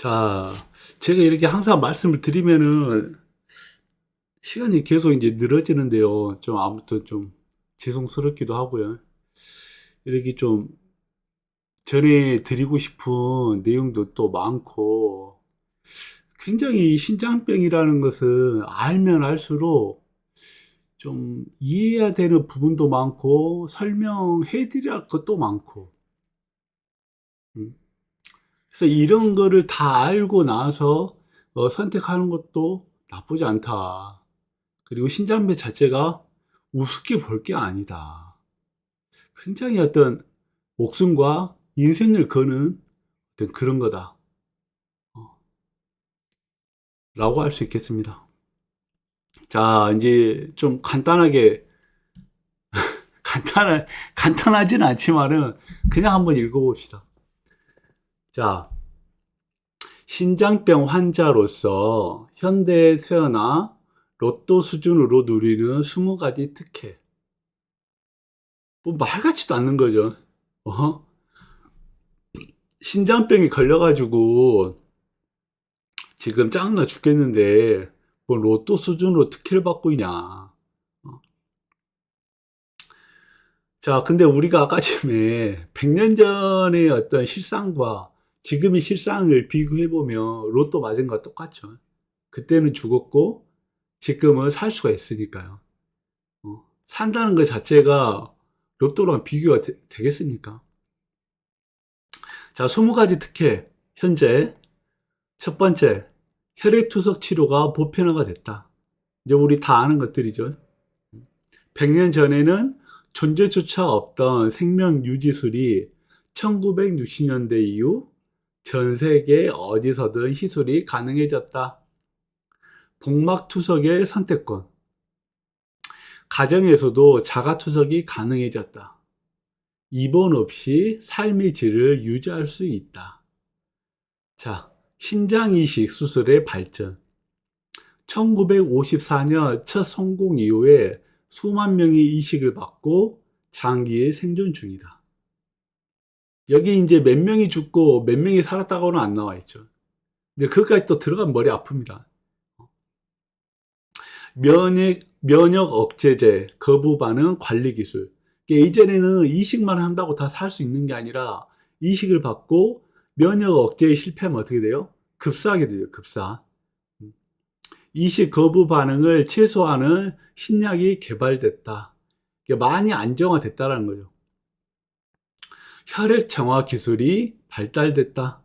자, 제가 이렇게 항상 말씀을 드리면은 시간이 계속 이제 늘어지는데요. 좀 아무튼 좀 죄송스럽기도 하고요. 이렇게 좀 전해 드리고 싶은 내용도 또 많고 굉장히 신장병이라는 것은 알면 알수록 좀 이해해야 되는 부분도 많고 설명해 드려야 할 것도 많고 음. 그래서 이런 거를 다 알고 나서 선택하는 것도 나쁘지 않다. 그리고 신장배 자체가 우습게 볼 게 아니다. 굉장히 어떤 목숨과 인생을 거는 어떤 그런 거다. 어, 라고 할 수 있겠습니다. 자, 이제 좀 간단하게, 간단하진 않지만은 그냥 한번 읽어봅시다. 자, 신장병 환자로서 현대에 태어나 로또 수준으로 누리는 20가지 특혜. 뭐 말 같지도 않는 거죠. 어? 신장병에 걸려가지고 지금 짱나 죽겠는데 뭐 로또 수준으로 특혜를 받고 있냐. 자, 근데 우리가 아까 전에 100년 전의 어떤 실상과 지금의 실상을 비교해보면 로또 맞은 거와 똑같죠. 그때는 죽었고 지금은 살 수가 있으니까요. 산다는 것 자체가 로또랑 비교가 되겠습니까? 자, 20가지 특혜. 현재 첫 번째, 혈액투석 치료가 보편화가 됐다. 이제 우리 다 아는 것들이죠. 100년 전에는 존재조차 없던 생명 유지술이 1960년대 이후 전 세계 어디서든 시술이 가능해졌다. 복막투석의 선택권. 가정에서도 자가투석이 가능해졌다. 입원 없이 삶의 질을 유지할 수 있다. 자, 신장이식 수술의 발전. 1954년 첫 성공 이후에 수만 명이 이식을 받고 장기의 생존 중이다. 여기 이제 몇 명이 죽고 몇 명이 살았다고는 안 나와 있죠. 근데 그것까지 또 들어가면 머리 아픕니다. 면역 억제제, 거부 반응 관리 기술. 이전에는 이식만 한다고 다 살 수 있는 게 아니라 이식을 받고 면역 억제에 실패하면 어떻게 돼요? 급사하게 되죠, 급사. 이식 거부 반응을 최소화하는 신약이 개발됐다. 많이 안정화됐다는 거죠. 혈액 정화 기술이 발달됐다.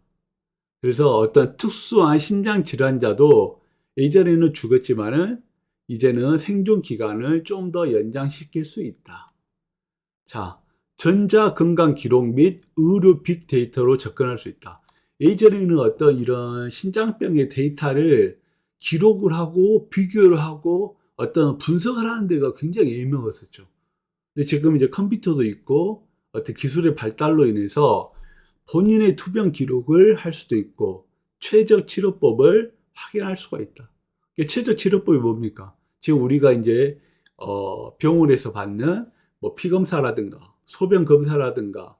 그래서 어떤 특수한 신장 질환자도 예전에는 죽었지만은 이제는 생존 기간을 좀 더 연장시킬 수 있다. 자, 전자 건강 기록 및 의료 빅데이터로 접근할 수 있다. 예전에는 어떤 이런 신장병의 데이터를 기록을 하고 비교를 하고 어떤 분석을 하는 데가 굉장히 애매했었죠. 근데 지금 이제 컴퓨터도 있고 어떤 기술의 발달로 인해서 본인의 투병 기록을 할 수도 있고 최적 치료법을 확인할 수가 있다. 최적 치료법이 뭡니까? 지금 우리가 이제 병원에서 받는 뭐 피검사라든가 소변 검사라든가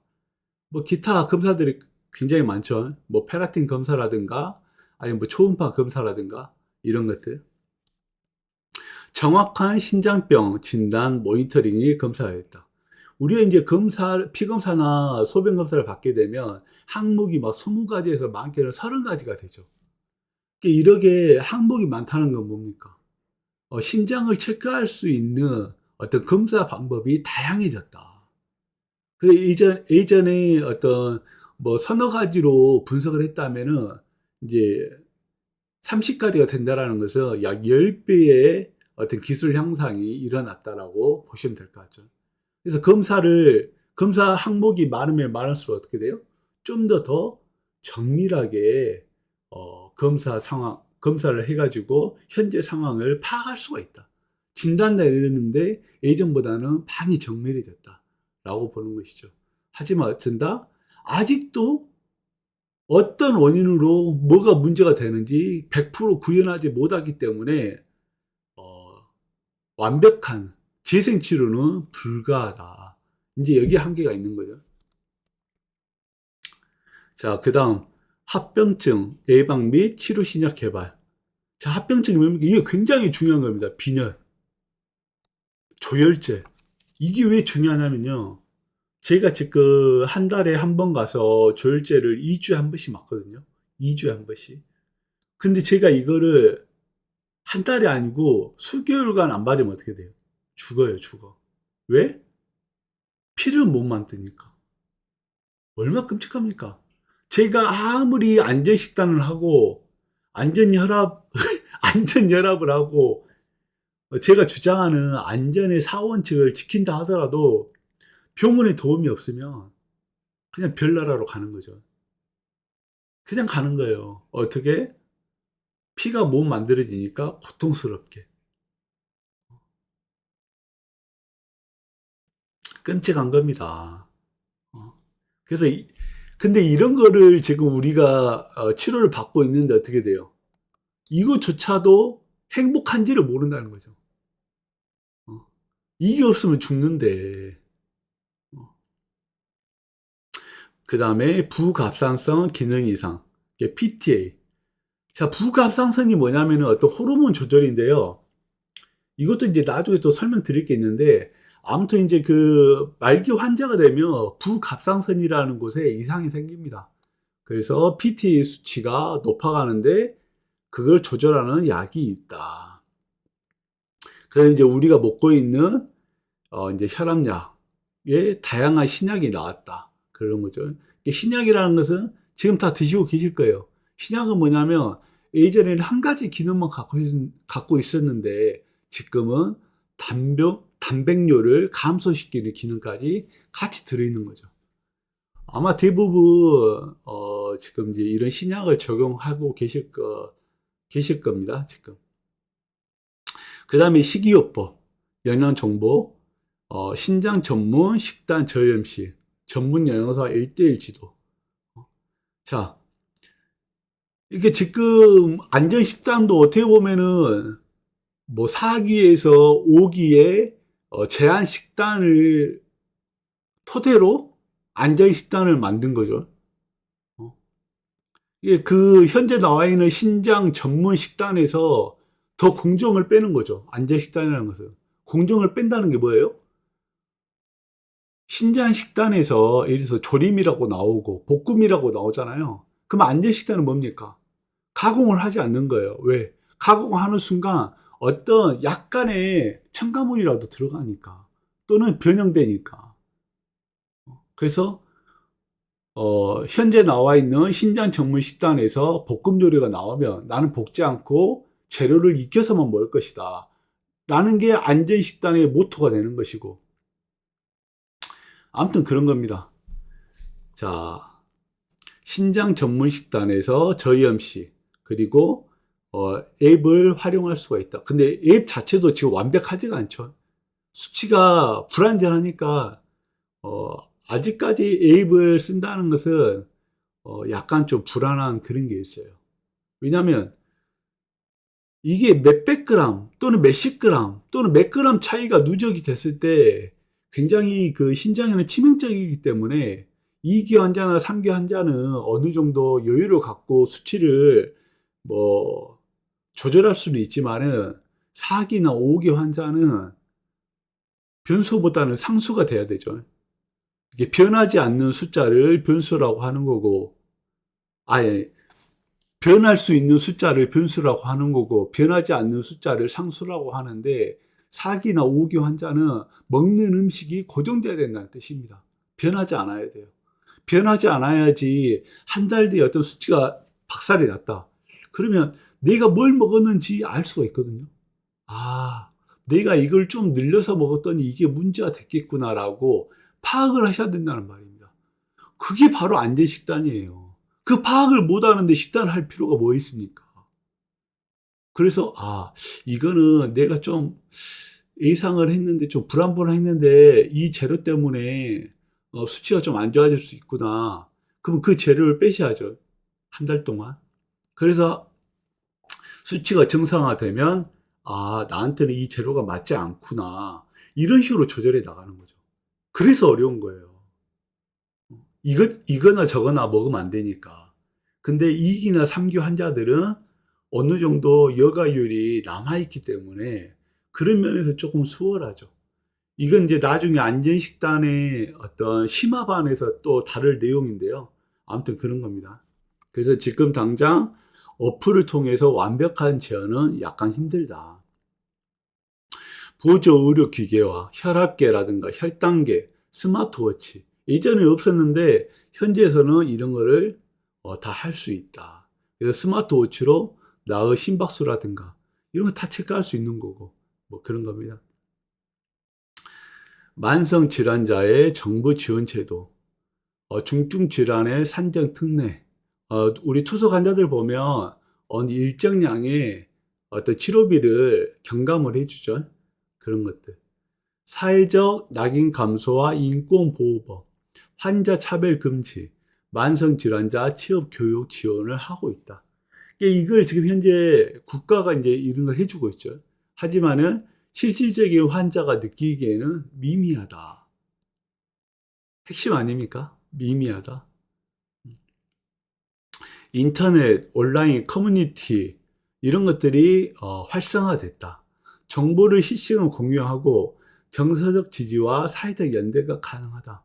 뭐 기타 검사들이 굉장히 많죠. 뭐 페라틴 검사라든가 아니면 뭐 초음파 검사라든가 이런 것들. 정확한 신장병 진단 모니터링이 검사였다. 우리가 이제 피검사나 소변 검사를 받게 되면 항목이 막 20가지에서 많게는 30가지가 되죠. 이렇게 항목이 많다는 건 뭡니까? 신장을 체크할 수 있는 어떤 검사 방법이 다양해졌다. 예전에 어떤 뭐 서너 가지로 분석을 했다면은 이제 30가지가 된다라는 것은 약 10배의 어떤 기술 향상이 일어났다라고 보시면 될 것 같죠. 그래서 검사 항목이 많으면 많을수록 어떻게 돼요? 좀 더 정밀하게, 검사를 해가지고 현재 상황을 파악할 수가 있다. 진단 내리는데 예전보다는 많이 정밀해졌다라고 보는 것이죠. 하지만 어쩐다? 아직도 어떤 원인으로 뭐가 문제가 되는지 100% 구현하지 못하기 때문에 어, 완벽한 재생 치료는 불가하다. 이제 여기 한계가 있는 거죠. 자, 그 다음 합병증 예방 및 치료 신약 개발. 자, 합병증이 뭡니까? 이게 굉장히 중요한 겁니다. 빈혈, 조혈제. 이게 왜 중요하냐면요. 제가 지금 한 달에 한 번 가서 조혈제를 2주에 한 번씩 맞거든요. 2주에 한 번씩. 근데 제가 이거를 한 달이 아니고 수개월간 안 받으면 어떻게 돼요? 죽어요, 죽어. 왜? 피를 못 만드니까. 얼마나 끔찍합니까? 제가 아무리 안전식단을 하고, 안전혈압, 안전혈압을 하고, 제가 주장하는 안전의 사원칙을 지킨다 하더라도 병원에 도움이 없으면 그냥 별나라로 가는 거죠. 그냥 가는 거예요. 어떻게? 피가 못 만들어지니까 고통스럽게. 끔찍한 겁니다. 어. 그래서 근데 이런 거를 지금 우리가 치료를 받고 있는데 어떻게 돼요? 이거조차도 행복한지를 모른다는 거죠. 어. 이게 없으면 죽는데. 그 다음에 부갑상선 기능 이상, 이게 PTA. 자, 부갑상선이 뭐냐면은 어떤 호르몬 조절인데요. 이것도 이제 나중에 또 설명드릴 게 있는데, 아무튼 이제 그 말기 환자가 되면 부갑상선이라는 곳에 이상이 생깁니다. 그래서 PTA 수치가 높아가는데 그걸 조절하는 약이 있다. 그래서 이제 우리가 먹고 있는 이제 혈압약에 다양한 신약이 나왔다. 그런 거죠. 신약이라는 것은 지금 다 드시고 계실 거예요. 신약은 뭐냐면 예전에는 한 가지 기능만 갖고 있었는데 지금은 단백뇨를 감소시키는 기능까지 같이 들어있는 거죠. 아마 대부분 지금 이제 이런 신약을 적용하고 계실 겁니다. 지금. 그 다음에 식이요법, 영양정보, 신장 전문 식단 저염식, 전문 영양사 1대1 지도. 자, 이게 지금 안전식단도 어떻게 보면은 뭐 4기에서 5기에 제한 식단을 토대로 안전식단을 만든 거죠. 어. 이게 그 현재 나와 있는 신장 전문 식단에서 더 공정을 빼는 거죠. 안전식단이라는 것은. 공정을 뺀다는 게 뭐예요? 신장 식단에서 예를 들어서 조림이라고 나오고 볶음이라고 나오잖아요. 그럼 안전 식단은 뭡니까? 가공을 하지 않는 거예요. 왜? 가공하는 순간 어떤 약간의 첨가물이라도 들어가니까 또는 변형되니까. 그래서 현재 나와 있는 신장 전문 식단에서 볶음 요리가 나오면 나는 볶지 않고 재료를 익혀서만 먹을 것이다. 라는 게 안전 식단의 모토가 되는 것이고. 아무튼 그런 겁니다. 자, 신장 전문 식단에서 저염식 그리고 앱을 활용할 수가 있다. 근데 앱 자체도 지금 완벽하지가 않죠. 수치가 불안전하니까 아직까지 앱을 쓴다는 것은 약간 좀 불안한 그런 게 있어요. 왜냐하면 이게 몇백 그램 또는 몇십 그램 또는 몇 그램 차이가 누적이 됐을 때 굉장히 그 신장에는 치명적이기 때문에 2기 환자나 3기 환자는 어느 정도 여유를 갖고 수치를 뭐 조절할 수는 있지만은 4기나 5기 환자는 변수보다는 상수가 돼야 되죠. 이게 변하지 않는 숫자를 변수라고 하는 거고, 아예 변할 수 있는 숫자를 변수라고 하는 거고, 변하지 않는 숫자를 상수라고 하는데, 4기나 5기 환자는 먹는 음식이 고정돼야 된다는 뜻입니다. 변하지 않아야 돼요. 변하지 않아야지 한 달 뒤에 어떤 수치가 박살이 났다. 그러면 내가 뭘 먹었는지 알 수가 있거든요. 아, 내가 이걸 좀 늘려서 먹었더니 이게 문제가 됐겠구나라고 파악을 하셔야 된다는 말입니다. 그게 바로 안전식단이에요. 그 파악을 못 하는데 식단을 할 필요가 뭐 있습니까? 그래서, 이거는 내가 좀 예상을 했는데 좀 불안불안했는데 이 재료 때문에 수치가 좀 안 좋아질 수 있구나. 그럼 그 재료를 빼셔야죠. 한 달 동안. 그래서 수치가 정상화되면 나한테는 이 재료가 맞지 않구나. 이런 식으로 조절해 나가는 거죠. 그래서 어려운 거예요. 이거나 저거나 먹으면 안 되니까. 근데 2기나 3기 환자들은 어느 정도 여가율이 남아있기 때문에 그런 면에서 조금 수월하죠. 이건 이제 나중에 안전식단의 어떤 심화반에서 또 다룰 내용인데요. 아무튼 그런 겁니다. 그래서 지금 당장 어플을 통해서 완벽한 제어는 약간 힘들다. 보조 의료 기계와 혈압계라든가 혈당계, 스마트워치. 이전에 없었는데 현재에서는 이런 거를 다 할 수 있다. 그래서 스마트워치로 나의 심박수라든가 이런 거 다 체크할 수 있는 거고 뭐 그런 겁니다. 만성 질환자의 정부 지원 제도, 중증 질환의 산정 특례. 우리 투석 환자들 보면 어느 일정량의 어떤 치료비를 경감을 해주죠. 그런 것들. 사회적 낙인 감소와 인권보호법, 환자 차별 금지, 만성 질환자 취업 교육 지원을 하고 있다. 이걸 지금 현재 국가가 이제 이런 걸 해주고 있죠. 하지만은 실질적인 환자가 느끼기에는 미미하다. 핵심 아닙니까? 미미하다. 인터넷, 온라인 커뮤니티 이런 것들이 활성화됐다. 정보를 실시간 공유하고 정서적 지지와 사회적 연대가 가능하다.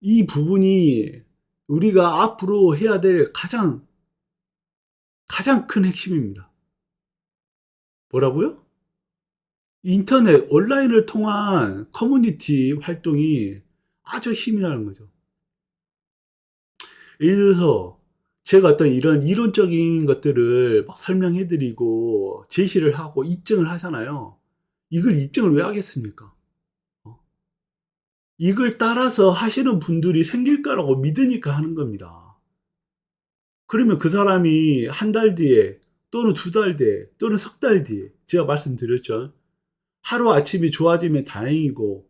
이 부분이 우리가 앞으로 해야 될 가장 큰 핵심입니다. 뭐라고요? 인터넷, 온라인을 통한 커뮤니티 활동이 아주 힘이 나는 거죠. 예를 들어서 제가 어떤 이런 이론적인 것들을 막 설명해 드리고 제시를 하고 입증을 하잖아요. 이걸 입증을 왜 하겠습니까? 이걸 따라서 하시는 분들이 생길 거라고 믿으니까 하는 겁니다. 그러면 그 사람이 한 달 뒤에 또는 두 달 뒤에 또는 석 달 뒤에 제가 말씀드렸죠. 하루아침에 좋아지면 다행이고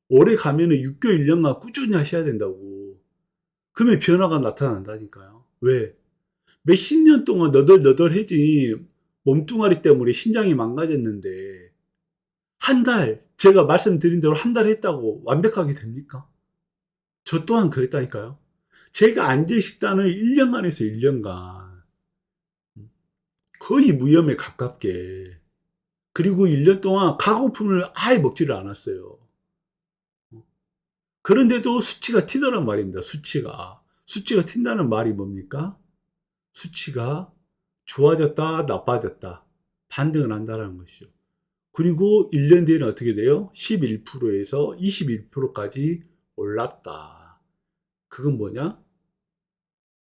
오래 가면은 6개월, 1년간 꾸준히 하셔야 된다고. 그러면 변화가 나타난다니까요. 왜? 몇십 년 동안 너덜너덜해진 몸뚱아리 때문에 신장이 망가졌는데 한 달, 제가 말씀드린 대로 한 달 했다고 완벽하게 됩니까? 저 또한 그랬다니까요. 제가 안전식단을 1년간 해서 1년간 거의 무염에 가깝게, 그리고 1년 동안 가공품을 아예 먹지를 않았어요. 그런데도 수치가 튀더란 말입니다. 수치가 튄다는 말이 뭡니까? 수치가 좋아졌다 나빠졌다 반등을 한다는 것이죠. 그리고 1년 뒤에는 어떻게 돼요? 11%에서 21%까지 올랐다. 그건 뭐냐?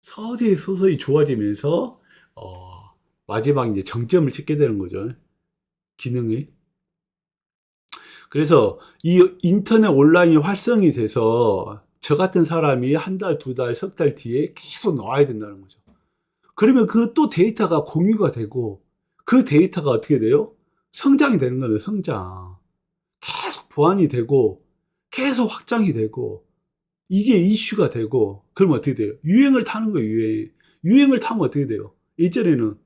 서서히 좋아지면서 마지막 이제 정점을 찍게 되는 거죠. 기능이. 그래서 이 인터넷 온라인이 활성이 돼서 저 같은 사람이 한 달, 두 달, 석 달 뒤에 계속 나와야 된다는 거죠. 그러면 그 또 데이터가 공유가 되고 그 데이터가 어떻게 돼요? 성장이 되는 거예요. 성장. 계속 보완이 되고 계속 확장이 되고 이게 이슈가 되고 그러면 어떻게 돼요? 유행을 타는 거예요. 유행을 타면 어떻게 돼요? 예전에는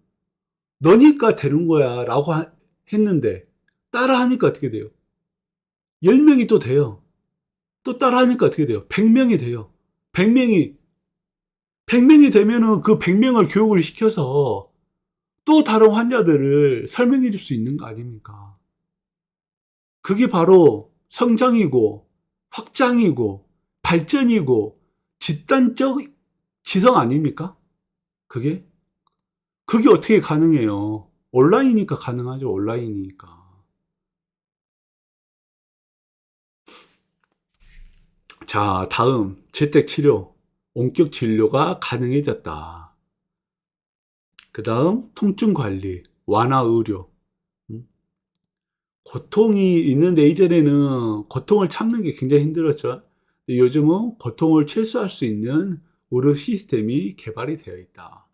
너니까 되는 거야 라고 했는데 따라 하니까 어떻게 돼요? 10명이 또 돼요. 또 따라 하니까 어떻게 돼요? 100명이 돼요. 100명이 100명이 되면은 그 100명을 교육을 시켜서 또 다른 환자들을 설명해 줄 수 있는 거 아닙니까? 그게 바로 성장이고 확장이고 발전이고 집단적 지성 아닙니까? 그게? 그게 어떻게 가능해요? 온라인이니까 가능하죠. 온라인이니까. 자, 다음 재택치료, 원격 진료가 가능해졌다. 그 다음 통증관리, 완화의료. 고통이 있는데 이전에는 고통을 참는 게 굉장히 힘들었죠. 요즘은 고통을 최소화할 수 있는 의료 시스템이 개발이 되어 있다.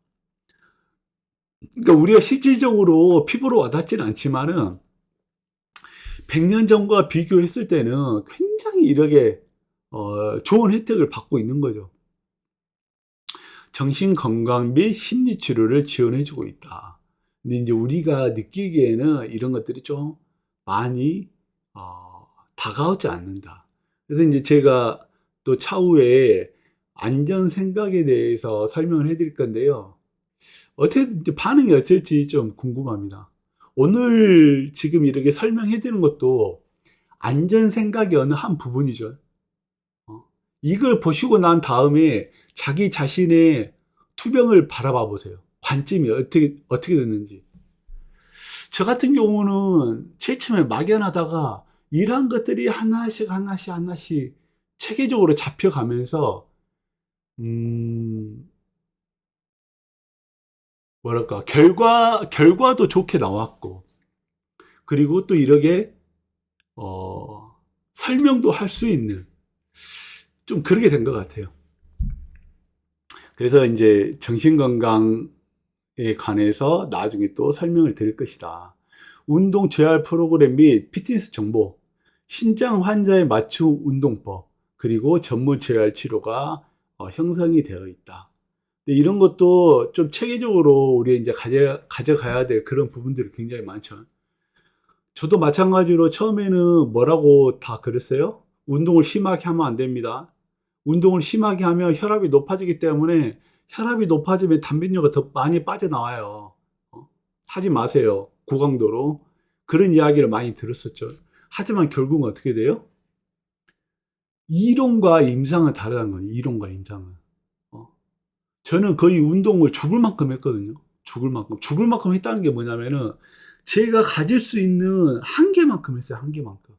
그러니까 우리가 실질적으로 피부로 와닿지는 않지만은 100년 전과 비교했을 때는 굉장히 이렇게 좋은 혜택을 받고 있는 거죠. 정신건강 및 심리치료를 지원해주고 있다. 근데 이제 우리가 느끼기에는 이런 것들이 좀 많이 다가오지 않는다. 그래서 이제 제가 또 차후에 안전 생각에 대해서 설명을 해드릴 건데요. 어떻게 반응이 어떨지 좀 궁금합니다. 오늘 지금 이렇게 설명해 드리는 것도 안전 생각의 어느 한 부분이죠. 이걸 보시고 난 다음에 자기 자신의 투병을 바라봐 보세요. 관점이 어떻게 됐는지. 저 같은 경우는 제일 처음에 막연하다가 이러한 것들이 하나씩 체계적으로 잡혀가면서, 음, 뭐랄까, 결과도 좋게 나왔고, 그리고 또 이렇게, 설명도 할 수 있는, 좀 그렇게 된 것 같아요. 그래서 이제 정신건강에 관해서 나중에 또 설명을 드릴 것이다. 운동 재활 프로그램 및 피트니스 정보, 신장 환자에 맞춤 운동법, 그리고 전문 재활 치료가 형성이 되어 있다. 근데 이런 것도 좀 체계적으로 우리 이제 가져가야 될 그런 부분들이 굉장히 많죠. 저도 마찬가지로 처음에는 뭐라고 다 그랬어요? 운동을 심하게 하면 안 됩니다. 운동을 심하게 하면 혈압이 높아지기 때문에 혈압이 높아지면 단백뇨가 더 많이 빠져나와요. 하지 마세요. 고강도로. 그런 이야기를 많이 들었었죠. 하지만 결국은 어떻게 돼요? 이론과 임상은 다르다는 거예요. 이론과 임상은. 저는 거의 운동을 죽을 만큼 했거든요. 죽을 만큼. 죽을 만큼 했다는 게 뭐냐면은 제가 가질 수 있는 한계만큼 했어요. 한계만큼.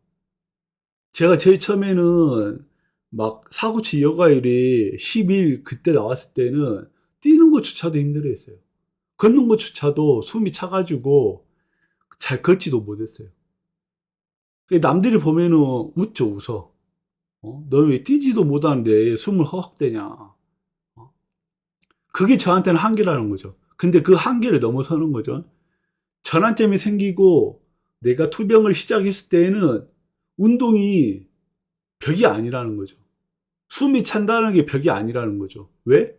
제가 제일 처음에는 막 사구치 여가일이 10일 그때 나왔을 때는 뛰는 것조차도 힘들어 했어요. 걷는 것조차도 숨이 차가지고 잘 걷지도 못했어요. 남들이 보면은 웃죠, 웃어. 너 왜 뛰지도 못하는데 숨을 허헉대냐. 그게 저한테는 한계라는 거죠. 근데 그 한계를 넘어서는 거죠. 전환점이 생기고 내가 투병을 시작했을 때에는 운동이 벽이 아니라는 거죠. 숨이 찬다는 게 벽이 아니라는 거죠. 왜?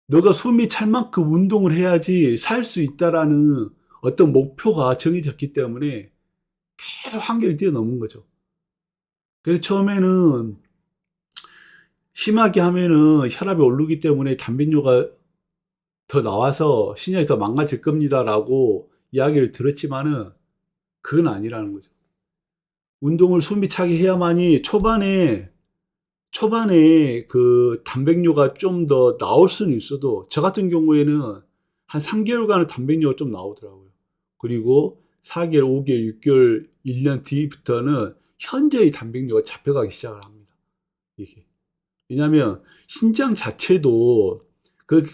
너가 숨이 찰 만큼 운동을 해야지 살 수 있다라는 어떤 목표가 정해졌기 때문에 계속 한계를 뛰어넘은 거죠. 그래서 처음에는 심하게 하면은 혈압이 오르기 때문에 단백뇨가 더 나와서 신장이 더 망가질 겁니다라고 이야기를 들었지만은 그건 아니라는 거죠. 운동을 숨이 차게 해야만이 초반에 그 단백뇨가 좀 더 나올 수는 있어도 저 같은 경우에는 한 3개월간은 단백뇨가 좀 나오더라고요. 그리고 4개월, 5개월, 6개월, 1년 뒤부터는 현저히 단백뇨가 잡혀가기 시작을 합니다. 이게. 왜냐하면 신장 자체도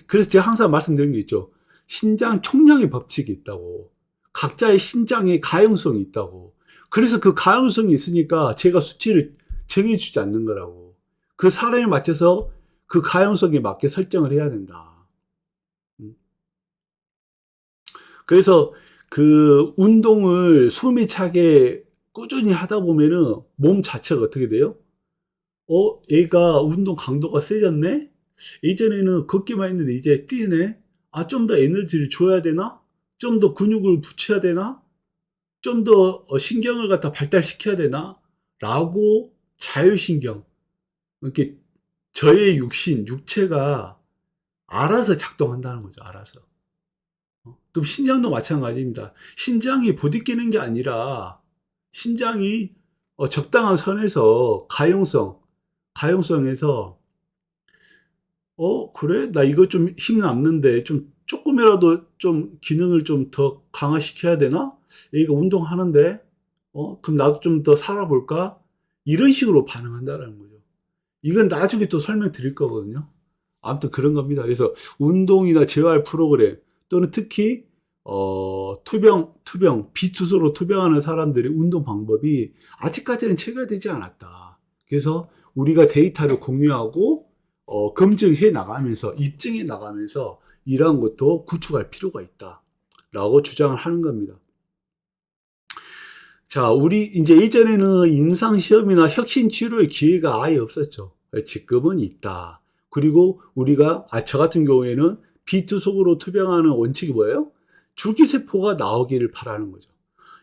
그래서 제가 항상 말씀드린 게 있죠. 신장 총량의 법칙이 있다고. 각자의 신장의 가용성이 있다고. 그래서 그 가용성이 있으니까 제가 수치를 정해주지 않는 거라고. 그 사람에 맞춰서 그 가용성에 맞게 설정을 해야 된다. 그래서 그 운동을 숨이 차게 꾸준히 하다 보면은 몸 자체가 어떻게 돼요? 얘가 운동 강도가 세졌네? 예전에는 걷기만 했는데 이제 뛰네? 아, 좀 더 에너지를 줘야 되나? 좀 더 근육을 붙여야 되나? 좀 더 신경을 갖다 발달시켜야 되나? 라고 자율신경, 이렇게 저의 육체가 알아서 작동한다는 거죠, 알아서. 그럼 신장도 마찬가지입니다. 신장이 부딪히는 게 아니라 신장이 적당한 선에서 가용성에서 그래? 나 이거 좀 힘 남는데 좀 조금이라도 좀 기능을 좀 더 강화시켜야 되나? 얘가 운동하는데 그럼 나도 좀 더 살아볼까? 이런 식으로 반응한다는 거죠. 이건 나중에 또 설명드릴 거거든요. 아무튼 그런 겁니다. 그래서 운동이나 재활 프로그램 또는 특히 비투소로 투병하는 사람들의 운동 방법이 아직까지는 체계되지 않았다. 그래서 우리가 데이터를 공유하고 검증해 나가면서 입증해 나가면서 이러한 것도 구축할 필요가 있다라고 주장을 하는 겁니다. 자, 우리 이제 예전에는 임상 시험이나 혁신 치료의 기회가 아예 없었죠. 지금은 있다. 그리고 우리가 저 같은 경우에는 비투속으로 투병하는 원칙이 뭐예요? 줄기세포가 나오기를 바라는 거죠.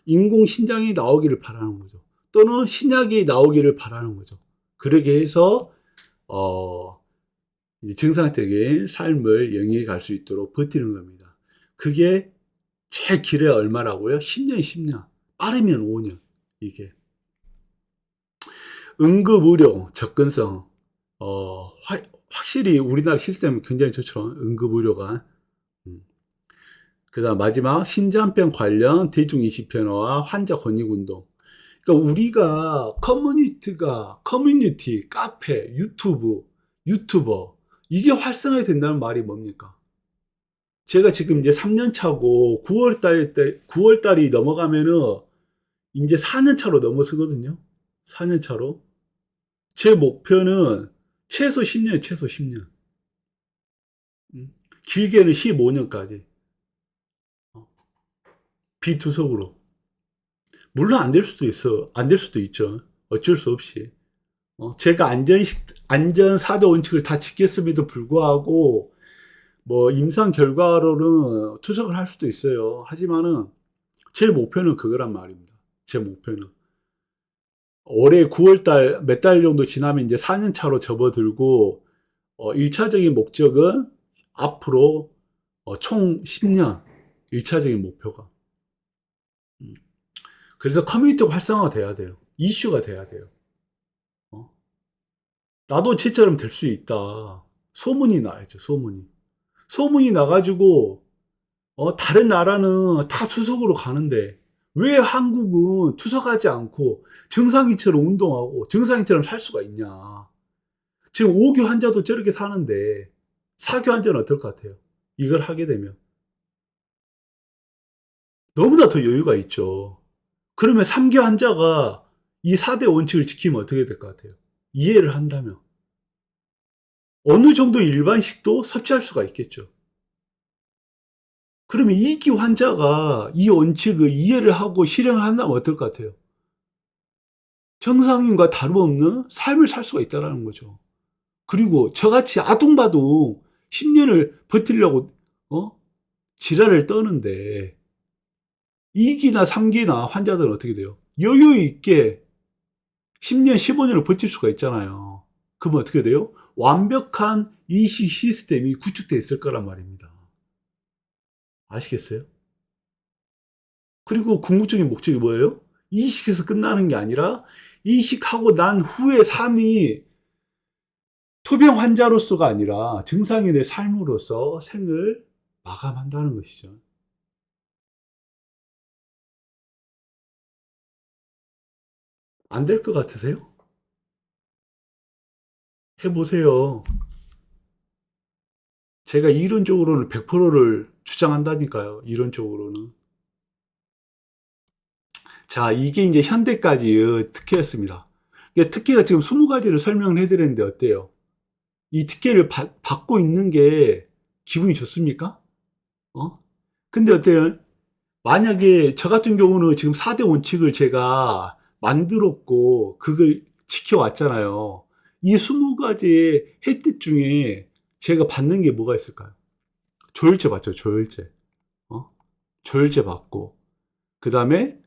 인공신장이 나오기를 바라는 거죠. 또는 신약이 나오기를 바라는 거죠. 그러게 해서 이제 정상적인 삶을 영위해 갈 수 있도록 버티는 겁니다. 그게 제일 길어야 얼마라고요? 10년, 10년. 빠르면 5년. 이게. 응급의료 접근성. 확실히 우리나라 시스템은 굉장히 좋죠. 응급의료가. 그 다음 마지막 신장병 관련 대중인식 변화와 환자 권익운동. 그러니까 우리가 커뮤니티, 카페, 유튜버 이게 활성화가 된다는 말이 뭡니까? 제가 지금 이제 3년 차고 9월 달이 넘어가면은 이제 4년 차로 넘어서거든요. 4년 차로. 제 목표는 최소 10년, 최소 10년. 길게는 15년까지. 비투석으로. 물론 안 될 수도 있어. 안 될 수도 있죠. 어쩔 수 없이. 제가 안전 4대 원칙을 다 지켰음에도 불구하고, 뭐, 임상 결과로는 투석을 할 수도 있어요. 하지만은, 제 목표는 그거란 말입니다. 제 목표는. 올해 9월달, 몇 달 정도 지나면 이제 4년 차로 접어들고, 1차적인 목적은 앞으로, 총 10년. 1차적인 목표가. 그래서 커뮤니티가 활성화가 돼야 돼요. 이슈가 돼야 돼요. 나도 쟤처럼 될 수 있다. 소문이 나야죠, 소문이. 소문이 나가지고, 다른 나라는 다 투석으로 가는데, 왜 한국은 투석하지 않고 정상인처럼 운동하고 정상인처럼 살 수가 있냐. 지금 5교 환자도 저렇게 사는데, 4교 환자는 어떨 것 같아요? 이걸 하게 되면. 너무나 더 여유가 있죠. 그러면 3교 환자가 이 4대 원칙을 지키면 어떻게 될 것 같아요? 이해를 한다면. 어느 정도 일반식도 섭취할 수가 있겠죠. 그러면 2기 환자가 이 원칙을 이해를 하고 실행을 한다면 어떨 것 같아요? 정상인과 다름없는 삶을 살 수가 있다는 거죠. 그리고 저같이 아둥바둥 10년을 버티려고 지랄을 떠는데 2기나 3기나 환자들은 어떻게 돼요? 여유 있게 10년, 15년을 버틸 수가 있잖아요. 그러면 어떻게 돼요? 완벽한 이식 시스템이 구축되어 있을 거란 말입니다. 아시겠어요? 그리고 궁극적인 목적이 뭐예요? 이식해서 끝나는 게 아니라 이식하고 난 후의 삶이 투병 환자로서가 아니라 증상인의 삶으로서 생을 마감한다는 것이죠. 안 될 것 같으세요? 해보세요. 제가 이론적으로는 100%를 주장한다니까요. 이론적으로는. 자, 이게 이제 현대까지의 특혜였습니다. 특혜가 지금 20가지를 설명을 해드렸는데 어때요? 이 특혜를 받고 있는 게 기분이 좋습니까? 근데 어때요? 만약에 저 같은 경우는 지금 4대 원칙을 제가 만들었고, 그걸 지켜왔잖아요. 이 20가지의 혜택 중에 제가 받는 게 뭐가 있을까요? 조혈제 받죠, 조혈제. 조혈제 받고. 그 다음에,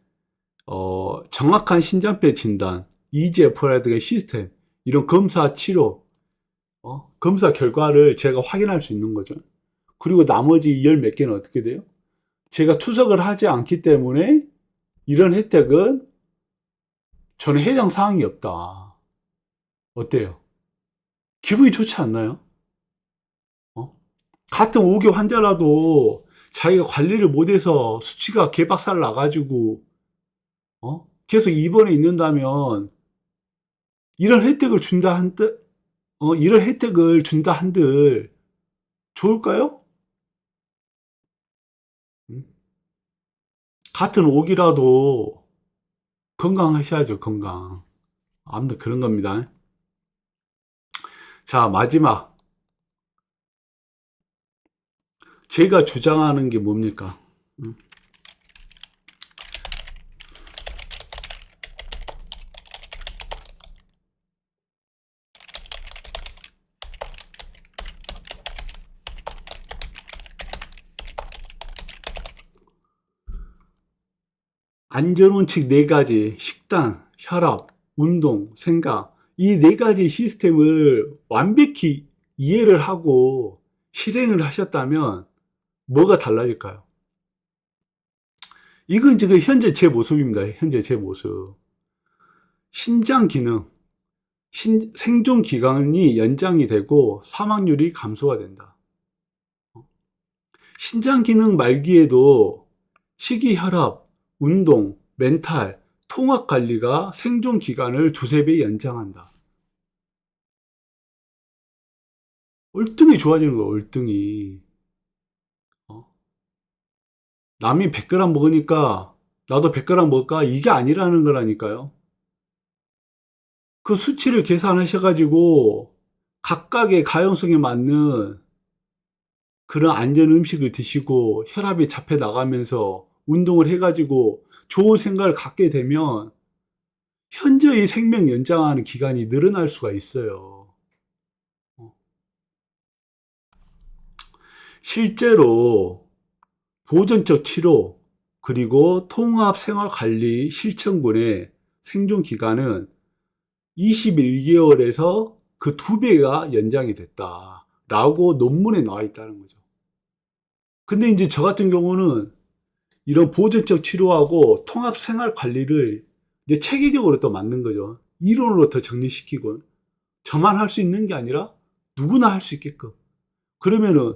정확한 신장병 진단, EGFR라든가 시스템, 이런 검사 치료, 검사 결과를 제가 확인할 수 있는 거죠. 그리고 나머지 열 몇 개는 어떻게 돼요? 제가 투석을 하지 않기 때문에 이런 혜택은 저는 해당 사항이 없다. 어때요? 기분이 좋지 않나요? 같은 5교 환자라도 자기가 관리를 못해서 수치가 개박살 나가지고 계속 입원해 있는다면 이런 혜택을 준다 한들 이런 혜택을 준다 한들 좋을까요? 같은 5기라도 건강하셔야죠, 건강. 아무튼 그런 겁니다. 자, 마지막. 제가 주장하는 게 뭡니까? 안전원칙 4가지, 식단, 혈압, 운동, 생각, 이 4가지 시스템을 완벽히 이해를 하고 실행을 하셨다면 뭐가 달라질까요? 이건 지금 현재 제 모습입니다. 현재 제 모습. 신장 기능, 생존 기간이 연장이 되고 사망률이 감소가 된다. 신장 기능 말기에도 식이, 혈압, 운동, 멘탈, 통합 관리가 생존 기간을 두세 배 연장한다. 월등히 좋아지는 거야, 월등히. 어? 남이 100g 먹으니까 나도 100g 먹을까? 이게 아니라는 거라니까요. 그 수치를 계산하셔가지고 각각의 가용성에 맞는 그런 안전 음식을 드시고 혈압이 잡혀 나가면서 운동을 해가지고 좋은 생각을 갖게 되면 현저히 생명 연장하는 기간이 늘어날 수가 있어요. 실제로 보존적 치료 그리고 통합 생활 관리 실천군의 생존 기간은 21개월에서 그 2배가 연장이 됐다라고 논문에 나와 있다는 거죠. 근데 이제 저 같은 경우는 이런 보존적 치료하고 통합 생활 관리를 이제 체계적으로 또 만든 거죠. 이론으로 더 정리시키고 저만 할 수 있는 게 아니라 누구나 할 수 있게끔. 그러면은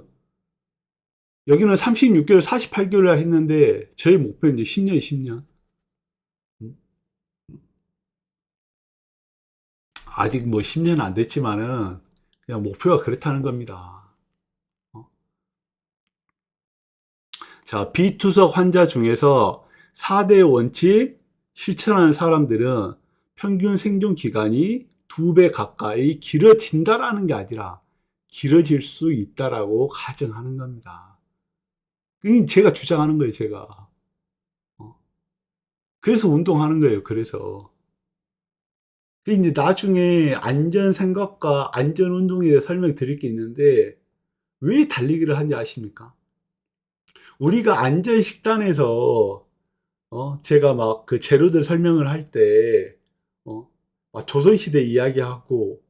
여기는 36개월, 48개월 했는데 저희 목표는 이제 10년, 10년. 아직 뭐 10년 안 됐지만은 그냥 목표가 그렇다는 겁니다. 자, 비투석 환자 중에서 4대 원칙 실천하는 사람들은 평균 생존 기간이 2배 가까이 길어진다라는 게 아니라 길어질 수 있다라고 가정하는 겁니다. 이게 제가 주장하는 거예요, 제가. 그래서 운동하는 거예요, 그래서. 이제 나중에 안전 생각과 안전 운동에 대해 설명드릴 게 있는데, 왜 달리기를 하는지 아십니까? 우리가 안전 식단에서 제가 막 그 재료들 설명을 할 때, 막 조선시대 이야기하고,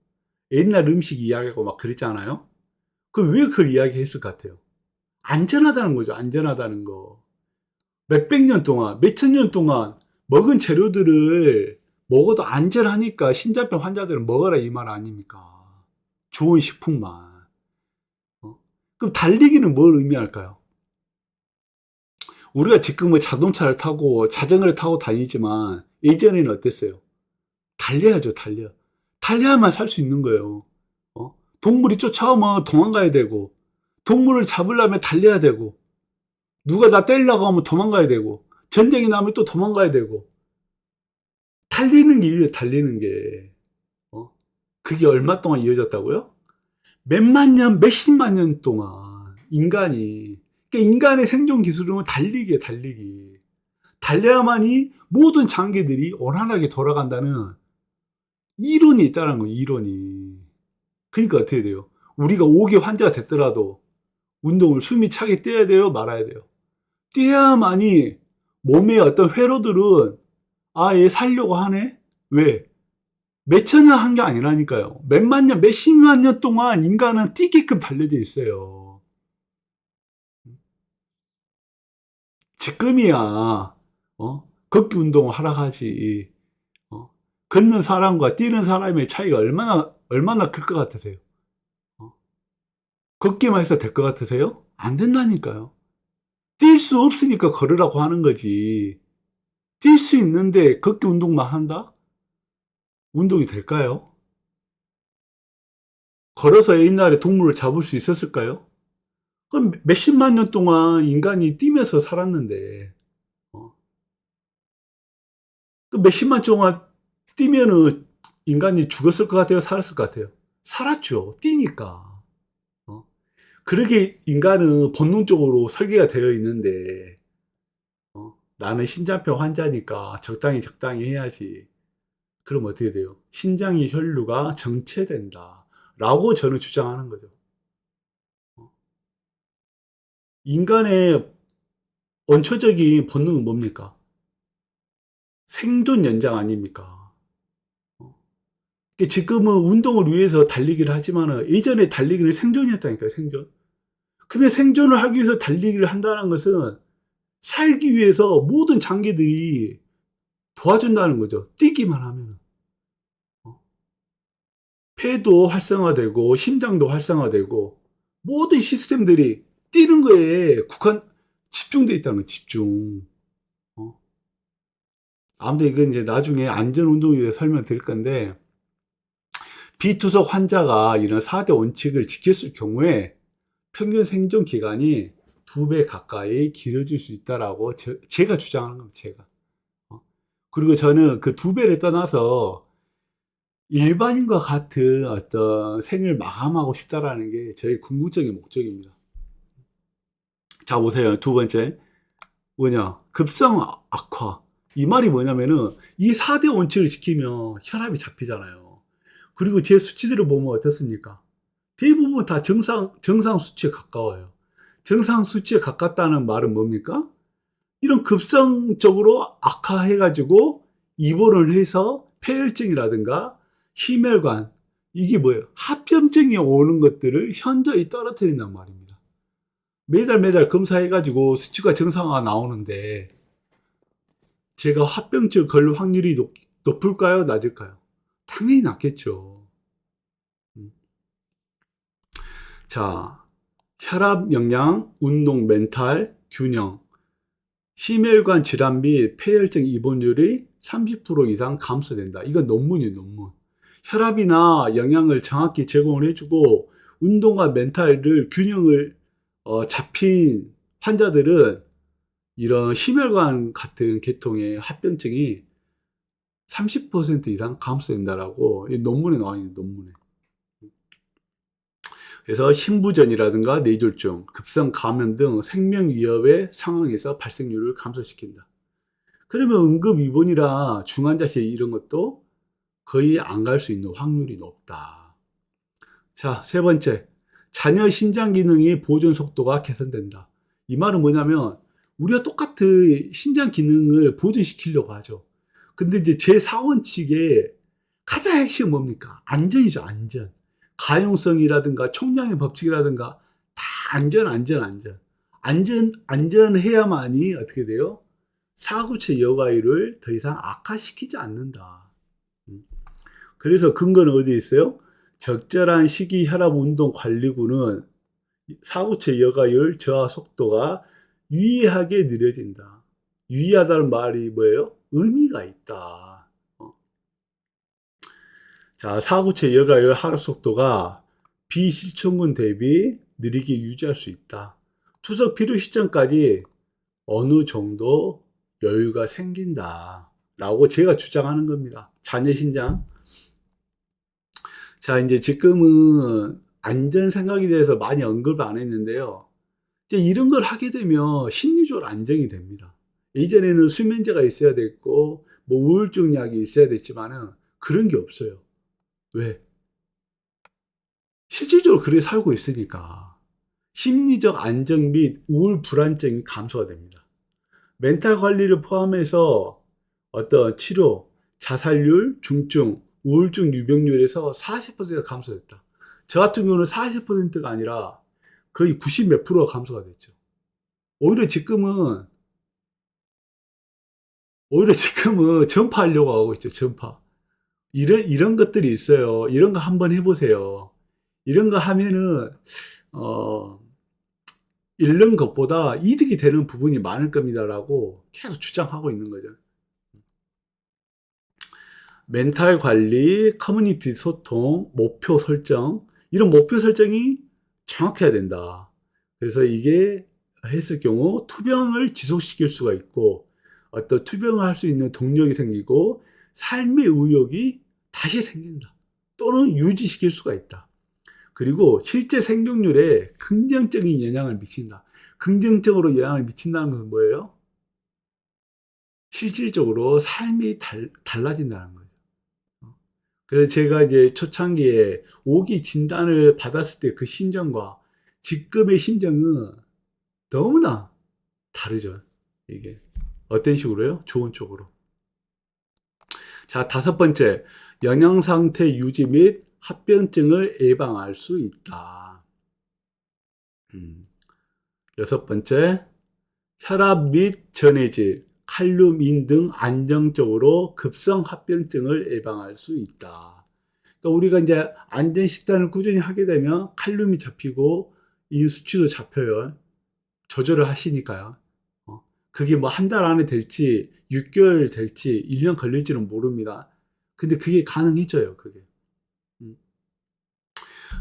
옛날 음식 이야기하고 막 그랬잖아요? 그 왜 그걸 이야기했을 것 같아요? 안전하다는 거죠, 안전하다는 거. 몇백 년 동안, 몇천 년 동안 먹은 재료들을 먹어도 안전하니까 신장병 환자들은 먹어라 이 말 아닙니까? 좋은 식품만. 그럼 달리기는 뭘 의미할까요? 우리가 지금 은 자동차를 타고 자전거를 타고 다니지만 예전에는 어땠어요? 달려야죠, 달려. 달려야만 살 수 있는 거예요. 동물이 쫓아오면 도망가야 되고, 동물을 잡으려면 달려야 되고, 누가 나 때리려고 하면 도망가야 되고, 전쟁이 나면 또 도망가야 되고, 달리는 게 일이에요, 달리는 게. 어? 그게 얼마 동안 이어졌다고요? 몇만 년, 몇십만 년 동안 인간이, 그러니까 인간의 생존 기술은 달리기에 달리기. 달려야만이 모든 장기들이 원활하게 돌아간다는 이론이 있다는 거예요, 이론이. 그러니까 어떻게 돼요? 우리가 5개 환자가 됐더라도 운동을 숨이 차게 뛰어야 돼요, 말아야 돼요? 뛰어야만이 몸의 어떤 회로들은 아, 얘 살려고 하네? 왜? 몇천 년 한 게 아니라니까요. 몇만 년, 몇십만 년 동안 인간은 뛰게끔 달려져 있어요. 지금이야, 걷기 운동을 하라 하지. 어? 걷는 사람과 뛰는 사람의 차이가 얼마나 클 것 같으세요? 어? 걷기만 해서 될 것 같으세요? 안 된다니까요. 뛸 수 없으니까 걸으라고 하는 거지. 뛸 수 있는데 걷기 운동만 한다? 운동이 될까요? 걸어서 옛날에 동물을 잡을 수 있었을까요? 그럼 몇십만 년 동안 인간이 뛰면서 살았는데, 어, 그 몇십만 동안 뛰면은 인간이 죽었을 것 같아요? 살았을 것 같아요? 살았죠. 뛰니까. 어? 그러게 인간은 본능적으로 설계가 되어 있는데, 나는 신장병 환자니까 적당히 해야지. 그럼 어떻게 돼요? 신장의 혈류가 정체된다. 라고 저는 주장하는 거죠. 인간의 원초적인 본능은 뭡니까? 생존 연장 아닙니까? 지금은 운동을 위해서 달리기를 하지만은 예전에 달리기는 생존이었다니까요, 생존. 그러면 생존을 하기 위해서 달리기를 한다는 것은 살기 위해서 모든 장기들이 도와준다는 거죠. 뛰기만 하면. 폐도 활성화되고 심장도 활성화되고 모든 시스템들이 뛰는 거에 집중돼 있다는 거예요. 집중. 어. 아무튼 이건 이제 나중에 안전 운동에 대해 설명드릴 건데 비투석 환자가 이런 4대 원칙을 지켰을 경우에 평균 생존 기간이 2배 가까이 길어질 수 있다라고 제가 주장하는 겁니다. 제가. 그리고 저는 그 2배를 떠나서 일반인과 같은 어떤 생을 마감하고 싶다라는 게 저의 궁극적인 목적입니다. 자, 보세요. 두 번째. 뭐냐? 급성 악화. 이 말이 뭐냐면은 이 4대 원칙을 지키면 혈압이 잡히잖아요. 그리고 제 수치들을 보면 어떻습니까? 대부분 다 정상 수치에 가까워요. 정상 수치에 가깝다는 말은 뭡니까? 이런 급성적으로 악화해가지고 입원을 해서 폐혈증이라든가 심혈관, 이게 뭐예요? 합병증이 오는 것들을 현저히 떨어뜨린단 말입니다. 매달 검사해가지고 수치가 정상화가 나오는데 제가 합병증 걸릴 확률이 높을까요? 낮을까요? 당연히 낮겠죠. 자, 혈압, 영양, 운동, 멘탈, 균형, 심혈관 질환 및 폐혈증 입원율이 30% 이상 감소된다. 이건 논문이에요, 논문. 혈압이나 영양을 정확히 제공을 해주고 운동과 멘탈을 균형을 잡힌 환자들은 이런 심혈관 같은 계통의 합병증이 30% 이상 감소된다라고 이 논문에 나와 있는 논문에. 그래서 신부전이라든가 뇌졸중, 급성 감염 등 생명 위협의 상황에서 발생률을 감소시킨다. 그러면 응급 입원이라 중환자실 이런 것도 거의 안 갈 수 있는 확률이 높다. 자, 세 번째. 자녀 신장 기능의 보존 속도가 개선된다. 이 말은 뭐냐면 우리가 똑같은 신장 기능을 보존시키려고 하죠. 근데 이제 제4원칙의 가장 핵심은 뭡니까? 안전이죠, 안전. 가용성이라든가 총량의 법칙이라든가 다 안전해야만이 어떻게 돼요? 사구체 여과율을 더 이상 악화시키지 않는다. 그래서 근거는 어디에 있어요? 적절한 식이 혈압 운동 관리구는 사구체 여과율 저하 속도가 유의하게 느려진다. 유의하다는 말이 뭐예요? 의미가 있다. 자, 사구체 여과율 하락 속도가 비실천군 대비 느리게 유지할 수 있다. 투석 필요 시점까지 어느 정도 여유가 생긴다. 라고 제가 주장하는 겁니다. 자녀 신장. 자, 이제 지금은 안전 생각에 대해서 많이 언급을 안 했는데요. 이제 이런 걸 하게 되면 심리적으로 안정이 됩니다. 예전에는 수면제가 있어야 됐고, 뭐 우울증 약이 있어야 됐지만은 그런 게 없어요. 왜? 실질적으로 그렇게 살고 있으니까. 심리적 안정 및 우울 불안증이 감소가 됩니다. 멘탈 관리를 포함해서 어떤 치료, 자살률, 중증, 우울증 유병률에서 40%가 감소됐다. 저 같은 경우는 40%가 아니라 거의 90 몇 프로가 감소가 됐죠. 오히려 지금은 전파하려고 하고 있죠, 전파. 이런 것들이 있어요. 이런 거 한번 해보세요. 이런 거 하면은, 어, 잃는 것보다 이득이 되는 부분이 많을 겁니다라고 계속 주장하고 있는 거죠. 멘탈 관리, 커뮤니티 소통, 목표 설정, 이런 목표 설정이 정확해야 된다. 그래서 이게 했을 경우 투병을 지속시킬 수가 있고 어떤 투병을 할 수 있는 동력이 생기고 삶의 의욕이 다시 생긴다. 또는 유지시킬 수가 있다. 그리고 실제 생존율에 긍정적인 영향을 미친다. 긍정적으로 영향을 미친다는 것은 뭐예요? 실질적으로 삶이 달라진다는 거예요. 그래서 제가 이제 초창기에 5기 진단을 받았을 때 그 심정과 지금의 심정은 너무나 다르죠. 이게 어떤 식으로요? 좋은 쪽으로. 자, 다섯 번째, 영양상태 유지 및 합병증을 예방할 수 있다. 여섯 번째, 혈압 및 전해질, 칼륨인 등 안정적으로 급성 합병증을 예방할 수 있다. 그러니까 우리가 이제 안전 식단을 꾸준히 하게 되면 칼륨이 잡히고 이 수치도 잡혀요. 조절을 하시니까요. 그게 뭐 한 달 안에 될지 6개월 될지 1년 걸릴지는 모릅니다. 근데 그게 가능해져요, 그게.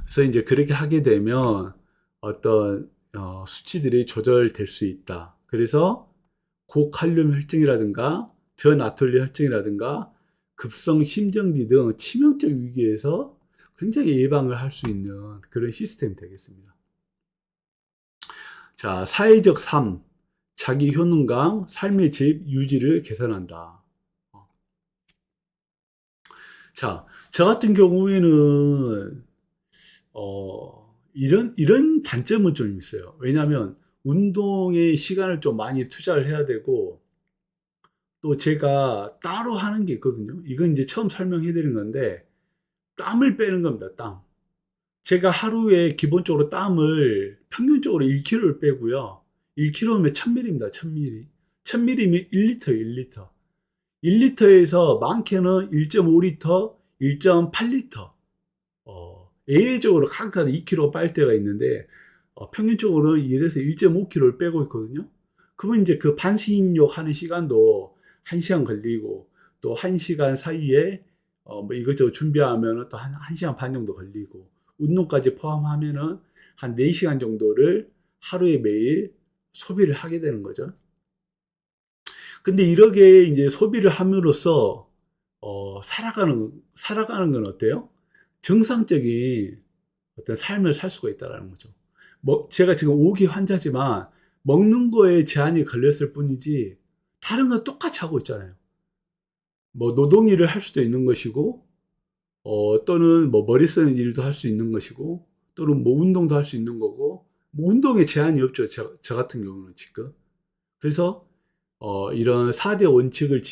그래서 이제 그렇게 하게 되면 어떤 수치들이 조절될 수 있다. 그래서 고칼륨 혈증이라든가 저나트륨 혈증이라든가 급성 심정지 등 치명적 위기에서 굉장히 예방을 할 수 있는 그런 시스템이 되겠습니다. 자, 사회적 삶, 자기 효능감, 삶의 질 유지를 개선한다. 자, 저 같은 경우에는 이런 단점은 좀 있어요. 왜냐하면 운동에 시간을 좀 많이 투자를 해야 되고, 또 제가 따로 하는 게 있거든요. 이건 이제 처음 설명해 드린 건데, 땀을 빼는 겁니다, 땀. 제가 하루에 기본적으로 땀을 평균적으로 1kg를 빼고요. 1kg면 1000ml입니다, 1000ml. 1000ml면 1리터, 1리터. 1리터에서 많게는 1.5리터, 1.8리터. 예외적으로 가끔 2kg 빨 때가 있는데, 평균적으로 1에서 1.5kg를 빼고 있거든요. 그러면 이제 그 반신욕 하는 시간도 1시간 걸리고, 또 1시간 사이에, 뭐 이것저것 준비하면 또 1시간 반 정도 걸리고, 운동까지 포함하면은 한 4시간 정도를 하루에 매일 소비를 하게 되는 거죠. 근데 이렇게 이제 소비를 함으로써, 살아가는 건 어때요? 정상적인 어떤 삶을 살 수가 있다는 거죠. 뭐, 제가 지금 5기 환자지만 먹는 거에 제한이 걸렸을 뿐이지 다른 건 똑같이 하고 있잖아요. 뭐, 노동일을 할 수도 있는 것이고, 또는 뭐, 머리 쓰는 일도 할 수 있는 것이고, 또는 뭐, 운동도 할 수 있는 거고, 뭐, 운동에 제한이 없죠. 저 같은 경우는 지금. 그래서, 이런 4대 원칙을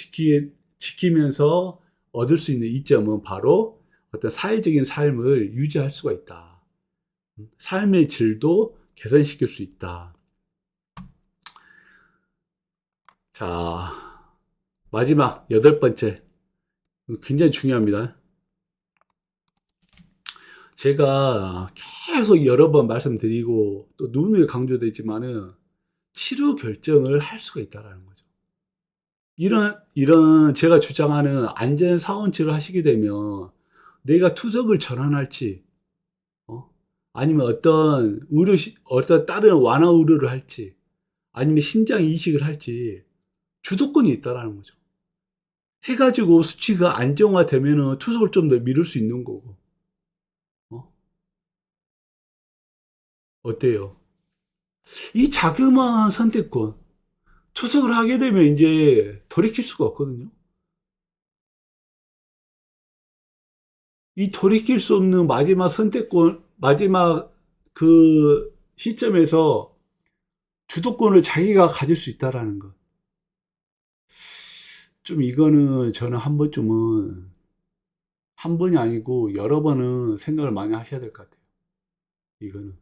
지키면서 얻을 수 있는 이점은 바로 어떤 사회적인 삶을 유지할 수가 있다. 삶의 질도 개선시킬 수 있다. 자, 마지막 여덟 번째. 굉장히 중요합니다. 제가 계속 여러 번 말씀드리고 또 누누이 강조되지만은 치료 결정을 할 수가 있다는 거죠. 이런 제가 주장하는 안전 사원치를 하시게 되면 내가 투석을 전환할지, 어? 아니면 어떤 다른 완화 의료를 할지, 아니면 신장 이식을 할지 주도권이 있다라는 거죠. 해가지고 수치가 안정화되면은 투석을 좀 더 미룰 수 있는 거고, 어? 어때요? 이 자그마한 선택권, 투석을 하게 되면 이제 돌이킬 수가 없거든요. 이 돌이킬 수 없는 마지막 선택권, 마지막 그 시점에서 주도권을 자기가 가질 수 있다라는 것. 좀 이거는 저는 한 번쯤은, 한 번이 아니고 여러 번은 생각을 많이 하셔야 될 것 같아요. 이거는.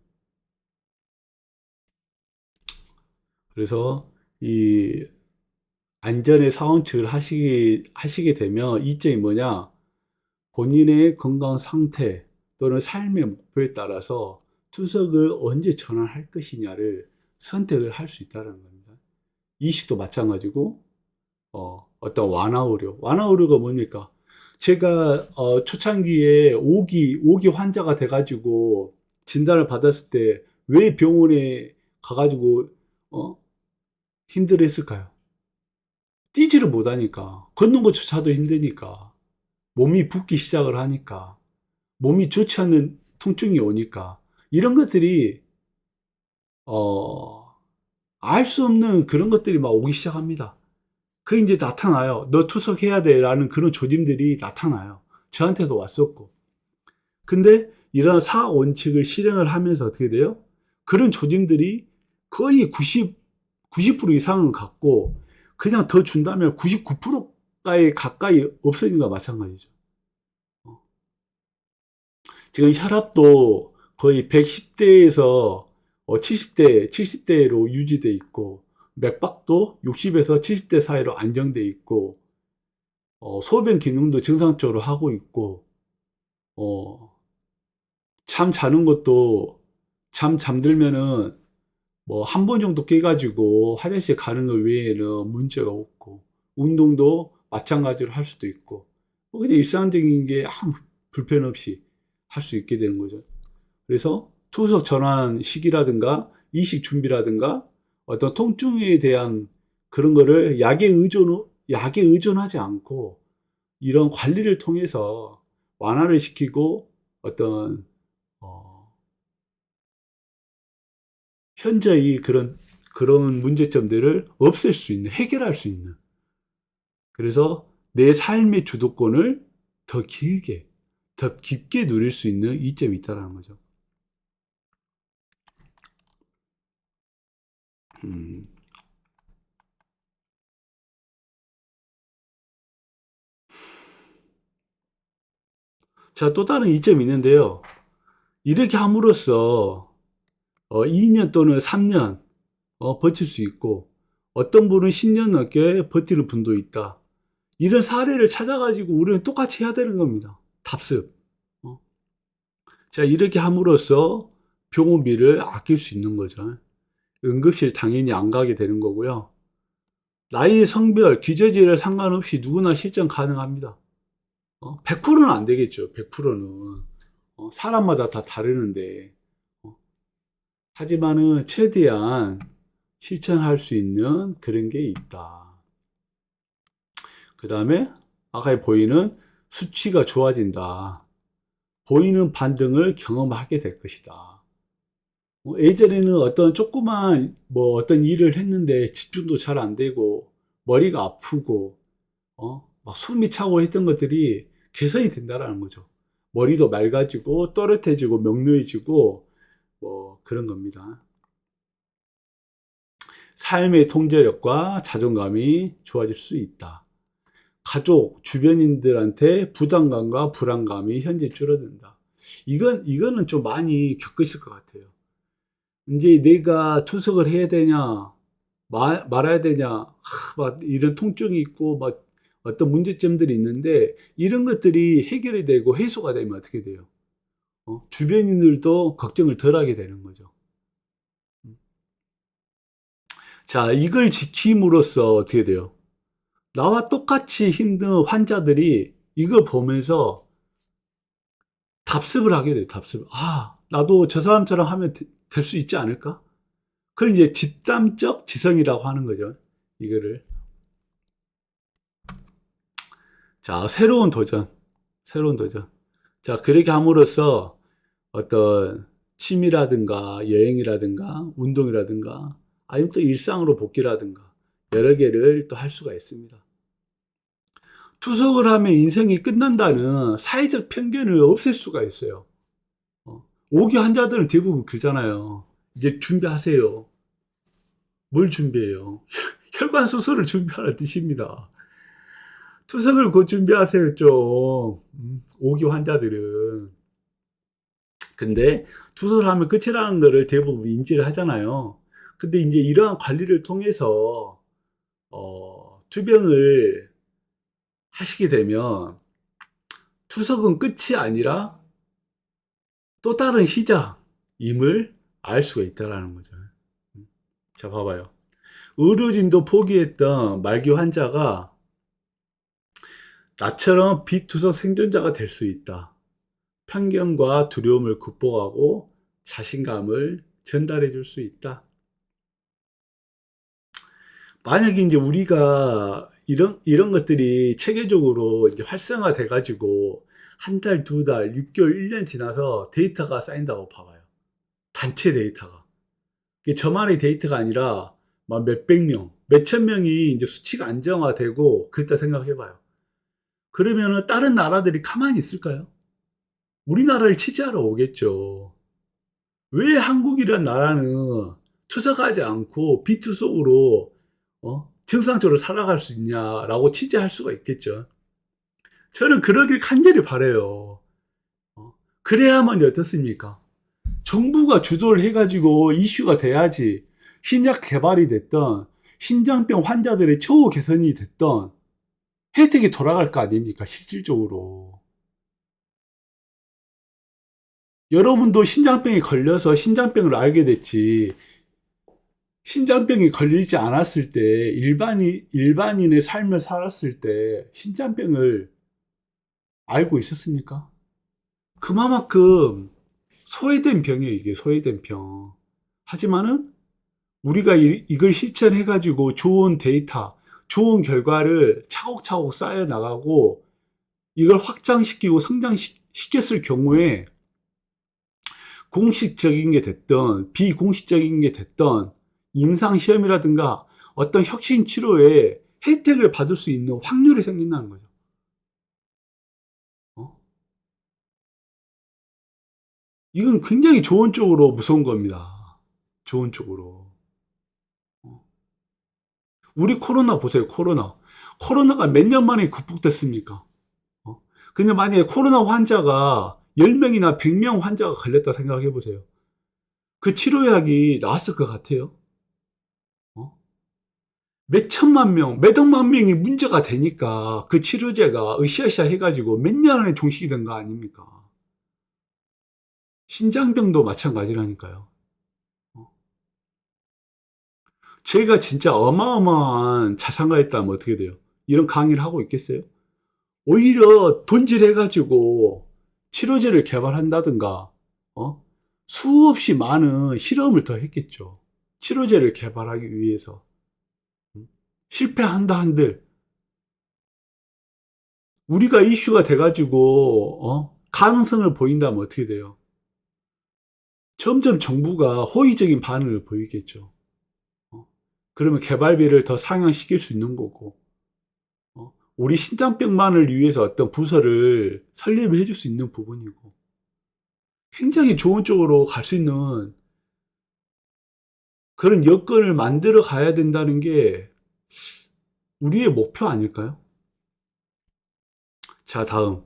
그래서 이 안전의 사원칙을 하시게 되면 이점이 뭐냐? 본인의 건강 상태 또는 삶의 목표에 따라서 투석을 언제 전환할 것이냐를 선택을 할 수 있다는 겁니다. 이식도 마찬가지고, 어떤 완화 의료가 뭡니까? 제가, 초창기에 5기 환자가 돼가지고 진단을 받았을 때 왜 병원에 가가지고, 어, 힘들어 했을까요? 뛰지를 못하니까. 걷는 것조차도 힘드니까. 몸이 붓기 시작을 하니까. 몸이 좋지 않는 통증이 오니까. 이런 것들이, 어, 알 수 없는 그런 것들이 막 오기 시작합니다. 그게 이제 나타나요. 너 투석해야 돼. 라는 그런 조짐들이 나타나요. 저한테도 왔었고. 근데 이런 사원칙을 실행을 하면서 어떻게 돼요? 그런 조짐들이 거의 90% 이상은 갖고, 그냥 더 준다면 99%가까이 없어지는 것과 마찬가지죠. 지금 혈압도 거의 110대에서 70대로 유지돼 있고, 맥박도 60에서 70대 사이로 안정돼 있고, 소변 기능도 정상적으로 하고 있고, 어, 잠 자는 것도 잠들면은 뭐 한 번 정도 깨가지고 화장실 가는 것 외에는 문제가 없고, 운동도 마찬가지로 할 수도 있고, 뭐 그냥 일상적인 게 아무 불편 없이 할 수 있게 되는 거죠. 그래서 투석 전환 시기라든가 이식 준비라든가 어떤 통증에 대한 그런 거를 약에 의존하지 않고 이런 관리를 통해서 완화를 시키고 어떤 어, 현재의 그런 문제점들을 없앨 수 있는, 해결할 수 있는, 그래서 내 삶의 주도권을 더 길게, 더 깊게 누릴 수 있는 이점이 있다는 거죠. 음. 자, 또 다른 이점이 있는데요. 이렇게 함으로써 2년 또는 3년 버틸 수 있고, 어떤 분은 10년 넘게 버티는 분도 있다. 이런 사례를 찾아가지고 우리는 똑같이 해야 되는 겁니다. 답습. 어. 자, 이렇게 함으로써 병원비를 아낄 수 있는 거죠. 응급실 당연히 안 가게 되는 거고요. 나이, 성별, 기저질에 상관없이 누구나 실전 가능합니다. 100%는 안 되겠죠. 100%는. 사람마다 다 다르는데. 어, 하지만은 최대한 실천할 수 있는 그런 게 있다. 그 다음에 아까 보이는 수치가 좋아진다. 보이는 반등을 경험하게 될 것이다. 예전에는 어떤 조그만 어떤 일을 했는데 집중도 잘 안 되고 머리가 아프고 막 숨이 차고 했던 것들이 개선이 된다라는 거죠. 머리도 맑아지고 또렷해지고 명료해지고 뭐 그런 겁니다. 삶의 통제력과 자존감이 좋아질 수 있다. 가족, 주변인들한테 부담감과 불안감이 현재 줄어든다. 이거는 좀 많이 겪으실 것 같아요. 이제 내가 투석을 해야 되냐, 말아야 되냐, 막 이런 통증이 있고, 막 어떤 문제점들이 있는데, 이런 것들이 해결이 되고 해소가 되면 어떻게 돼요? 주변인들도 걱정을 덜 하게 되는 거죠. 자, 이걸 지킴으로써 어떻게 돼요? 나와 똑같이 힘든 환자들이 이걸 보면서 답습을 하게 돼요, 답습. 아, 나도 저 사람처럼 하면 될 수 있지 않을까? 그걸 이제 집단적 지성이라고 하는 거죠. 이거를. 자, 새로운 도전. 새로운 도전. 자, 그렇게 함으로써 어떤 취미라든가 여행이라든가 운동이라든가 아니면 또 일상으로 복귀라든가 여러 개를 또 할 수가 있습니다. 투석을 하면 인생이 끝난다는 사회적 편견을 없앨 수가 있어요. 5기 환자들은 대부분 그러잖아요. 이제 준비하세요. 뭘 준비해요? 혈관 수술을 준비하는 뜻입니다. 투석을 곧 준비하세요, 좀. 5기 환자들은. 근데 투석을 하면 끝이라는 거를 대부분 인지를 하잖아요. 근데 이제 이러한 관리를 통해서, 투병을 하시게 되면 투석은 끝이 아니라 또 다른 시작임을 알 수가 있다는 거죠. 자, 봐봐요. 의료진도 포기했던 말기 환자가 나처럼 비투석 생존자가 될 수 있다. 편견과 두려움을 극복하고 자신감을 전달해 줄 수 있다. 만약에 이제 우리가 이런 것들이 체계적으로 이제 활성화돼 가지고 한 달, 두 달, 6개월, 1년 지나서 데이터가 쌓인다고 봐봐요. 단체 데이터가. 이게 저만의 데이터가 아니라 막 몇백 명, 몇천 명이 이제 수치가 안정화되고 그랬다 생각해 봐요. 그러면은 다른 나라들이 가만히 있을까요? 우리나라를 취재하러 오겠죠. 왜 한국이란 나라는 투석하지 않고 비투석으로 정상적으로 살아갈 수 있냐라고 취재할 수가 있겠죠. 저는 그러길 간절히 바라요. 그래야만 어떻습니까? 정부가 주도를 해가지고 이슈가 돼야지 신약 개발이 됐던 신장병 환자들의 처우 개선이 됐던 혜택이 돌아갈 거 아닙니까? 실질적으로. 여러분도 신장병에 걸려서 신장병을 알게 됐지. 신장병이 걸리지 않았을 때, 일반인의 삶을 살았을 때, 신장병을 알고 있었습니까? 그만큼 소외된 병이에요, 이게 소외된 병. 하지만은, 우리가 이걸 실천해가지고 좋은 데이터, 좋은 결과를 차곡차곡 쌓여 나가고, 이걸 확장시키고 성장시켰을 경우에, 공식적인 게 됐던, 비공식적인 게 됐던, 임상시험이라든가 어떤 혁신 치료에 혜택을 받을 수 있는 확률이 생긴다는 거죠. 어? 이건 굉장히 좋은 쪽으로 무서운 겁니다. 좋은 쪽으로. 어? 우리 코로나 보세요, 코로나. 코로나가 몇 년 만에 극복됐습니까? 어? 근데 만약에 코로나 환자가 10명이나 100명 환자가 걸렸다 생각해 보세요. 그 치료약이 나왔을 것 같아요? 어? 몇 천만 명, 몇 억만 명이 문제가 되니까 그 치료제가 으쌰으쌰 해가지고 몇 년 안에 종식이 된 거 아닙니까? 신장병도 마찬가지라니까요. 어? 제가 진짜 어마어마한 자산가였다면 어떻게 돼요? 이런 강의를 하고 있겠어요? 오히려 돈질해가지고 치료제를 개발한다든가, 어? 수없이 많은 실험을 더 했겠죠. 치료제를 개발하기 위해서. 실패한다 한들, 우리가 이슈가 돼가지고, 가능성을 보인다면 어떻게 돼요? 점점 정부가 호의적인 반응을 보이겠죠. 어? 그러면 개발비를 더 상향시킬 수 있는 거고, 우리 신장병만을 위해서 어떤 부서를 설립을 해줄 수 있는 부분이고, 굉장히 좋은 쪽으로 갈 수 있는 그런 여건을 만들어 가야 된다는 게 우리의 목표 아닐까요? 자, 다음.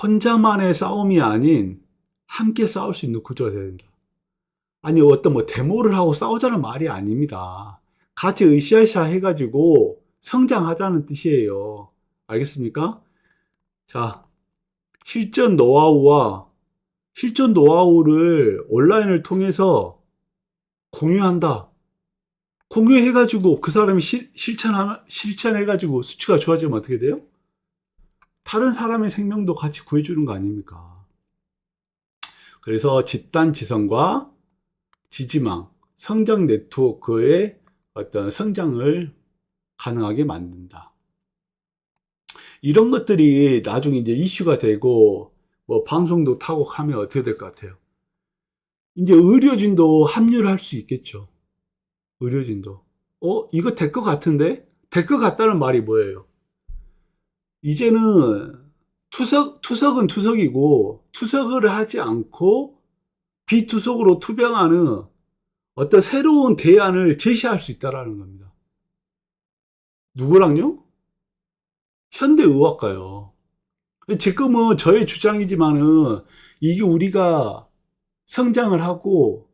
혼자만의 싸움이 아닌 함께 싸울 수 있는 구조가 돼야 된다. 아니, 어떤 뭐 데모를 하고 싸우자는 말이 아닙니다. 같이 으쌰으쌰 해가지고 성장하자는 뜻이에요. 알겠습니까? 자, 실전 노하우와 실전 노하우를 온라인을 통해서 공유한다. 공유해가지고 그 사람이 실천해가지고 수치가 좋아지면 어떻게 돼요? 다른 사람의 생명도 같이 구해주는 거 아닙니까? 그래서 집단 지성과 지지망, 성장 네트워크의 어떤 성장을 가능하게 만든다. 이런 것들이 나중에 이제 이슈가 되고 뭐 방송도 타고 하면 어떻게 될 것 같아요? 이제 의료진도 합류를 할 수 있겠죠. 의료진도. 이거 될 것 같은데? 될 것 같다는 말이 뭐예요? 이제는 투석은 투석이고 투석을 하지 않고 비투석으로 투병하는 어떤 새로운 대안을 제시할 수 있다는 겁니다. 누구랑요? 현대의학과요. 지금은 저의 주장이지만은 이게 우리가 성장을 하고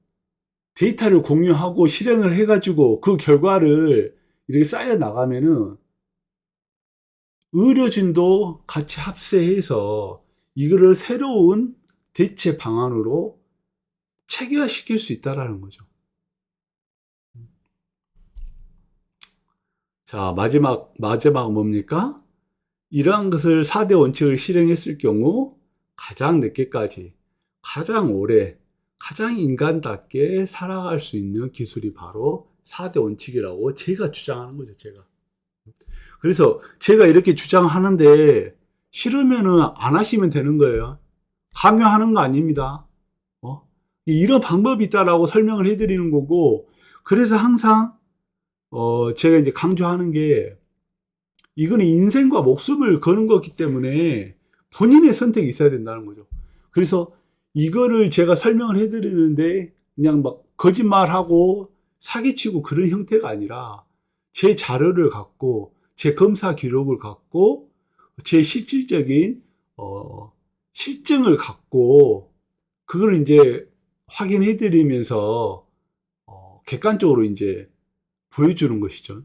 데이터를 공유하고 실행을 해가지고 그 결과를 이렇게 쌓여 나가면은 의료진도 같이 합세해서 이거를 새로운 대체 방안으로 체계화시킬 수 있다는 거죠. 자, 마지막 뭡니까? 이러한 것을 4대 원칙을 실행했을 경우 가장 늦게까지, 가장 오래, 가장 인간답게 살아갈 수 있는 기술이 바로 4대 원칙이라고 제가 주장하는 거죠, 제가. 그래서 제가 이렇게 주장하는데 싫으면은 안 하시면 되는 거예요. 강요하는 거 아닙니다. 이런 방법이 있다라고 설명을 해드리는 거고, 그래서 항상 제가 이제 강조하는 게 이거는 인생과 목숨을 거는 거기 때문에 본인의 선택이 있어야 된다는 거죠. 그래서 이거를 제가 설명을 해드리는데 그냥 막 거짓말하고 사기치고 그런 형태가 아니라 제 자료를 갖고 제 검사 기록을 갖고 제 실질적인 실증을 갖고 그걸 이제 확인해 드리면서 객관적으로 이제 보여주는 것이죠.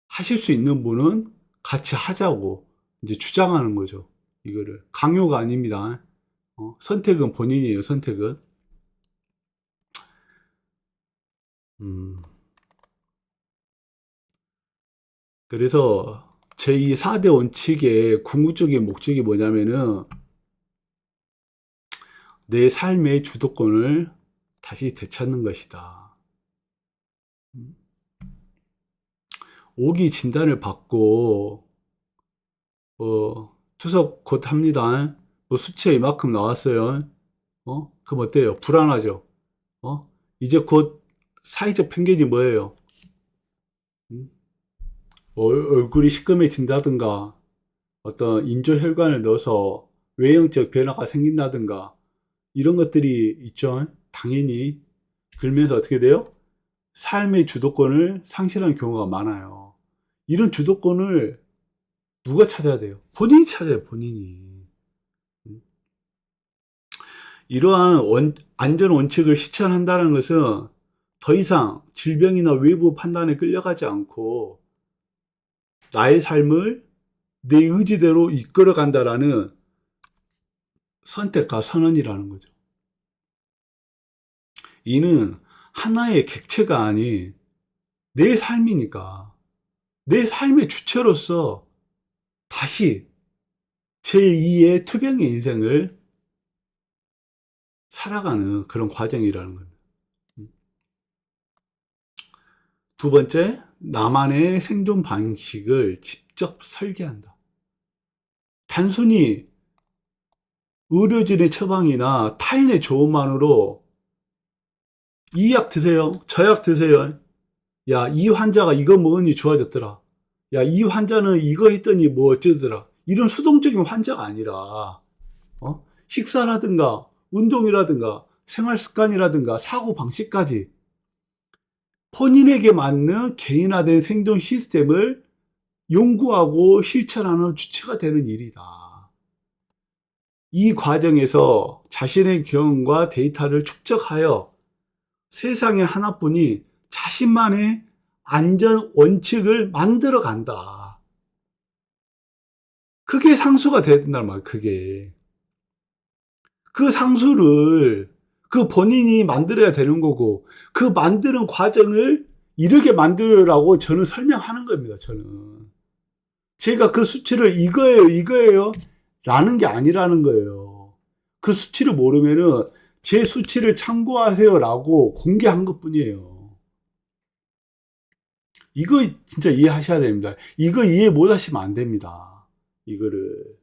하실 수 있는 분은 같이 하자고 이제 주장하는 거죠. 이거를 강요가 아닙니다. 선택은 본인이에요. 선택은. 음, 그래서 제2 4대 원칙의 궁극적인 목적이 뭐냐면은 내 삶의 주도권을 다시 되찾는 것이다. 음, 오기 진단을 받고 투석 곧 합니다. 수치가 이만큼 나왔어요. 그럼 어때요? 불안하죠? 어? 이제 곧 사회적 편견이 뭐예요? 음? 얼굴이 시꺼매진다든가 어떤 인조혈관을 넣어서 외형적 변화가 생긴다든가 이런 것들이 있죠. 당연히. 그러면서 어떻게 돼요? 삶의 주도권을 상실하는 경우가 많아요. 이런 주도권을 누가 찾아야 돼요? 본인이 찾아요, 본인이. 음. 이러한 안전 원칙을 실천한다는 것은 더 이상 질병이나 외부 판단에 끌려가지 않고 나의 삶을 내 의지대로 이끌어 간다라는 선택과 선언이라는 거죠. 이는 하나의 객체가 아닌 내 삶이니까 내 삶의 주체로서 다시 제2의 투병의 인생을 살아가는 그런 과정이라는 겁니다. 두 번째, 나만의 생존 방식을 직접 설계한다. 단순히 의료진의 처방이나 타인의 조언만으로 이 약 드세요, 저 약 드세요. 야, 이 환자가 이거 먹으니 좋아졌더라. 야, 이 환자는 이거 했더니 뭐 어쩌더라. 이런 수동적인 환자가 아니라 식사라든가 운동이라든가 생활 습관이라든가 사고 방식까지 본인에게 맞는 개인화된 생존 시스템을 연구하고 실천하는 주체가 되는 일이다. 이 과정에서 자신의 경험과 데이터를 축적하여 세상에 하나뿐인 자신만의 안전 원칙을 만들어 간다. 그게 상수가 돼야 된다는 말이에요. 그게. 그 상수를 그 본인이 만들어야 되는 거고 그 만드는 과정을 이렇게 만들라고 저는 설명하는 겁니다. 저는. 제가 그 수치를 이거예요, 이거예요 라는 게 아니라는 거예요. 그 수치를 모르면은 제 수치를 참고하세요 라고 공개한 것 뿐이에요. 이거 진짜 이해하셔야 됩니다. 이거 이해 못 하시면 안 됩니다. 이거를.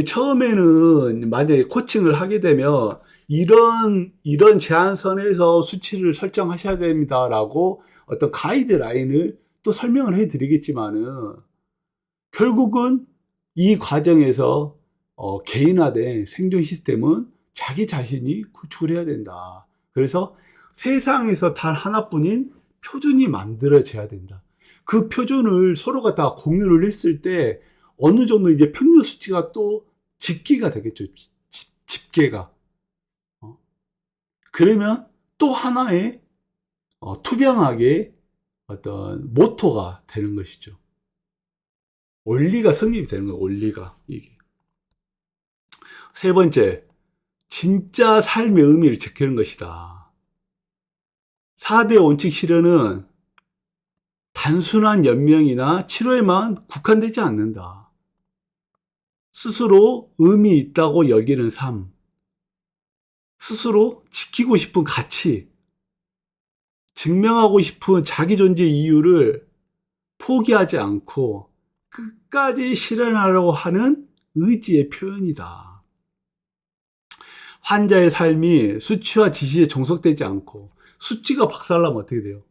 처음에는 만약에 코칭을 하게 되면 이런 제한선에서 수치를 설정하셔야 됩니다라고 어떤 가이드라인을 또 설명을 해 드리겠지만은 결국은 이 과정에서 개인화된 생존 시스템은 자기 자신이 구축을 해야 된다. 그래서 세상에서 단 하나뿐인 표준이 만들어져야 된다. 그 표준을 서로가 다 공유를 했을 때 어느 정도 이제 평균 수치가 또 집계가 되겠죠. 집계가. 그러면 또 하나의 투명하게 어떤 모토가 되는 것이죠. 원리가 성립이 되는 거예요. 원리가 이게. 세 번째, 진짜 삶의 의미를 지키는 것이다. 4대 원칙 실현은 단순한 연명이나 치료에만 국한되지 않는다. 스스로 의미 있다고 여기는 삶, 스스로 지키고 싶은 가치, 증명하고 싶은 자기 존재 이유를 포기하지 않고 끝까지 실현하려고 하는 의지의 표현이다. 환자의 삶이 수치와 지시에 종속되지 않고 수치가 박살나면 어떻게 돼요?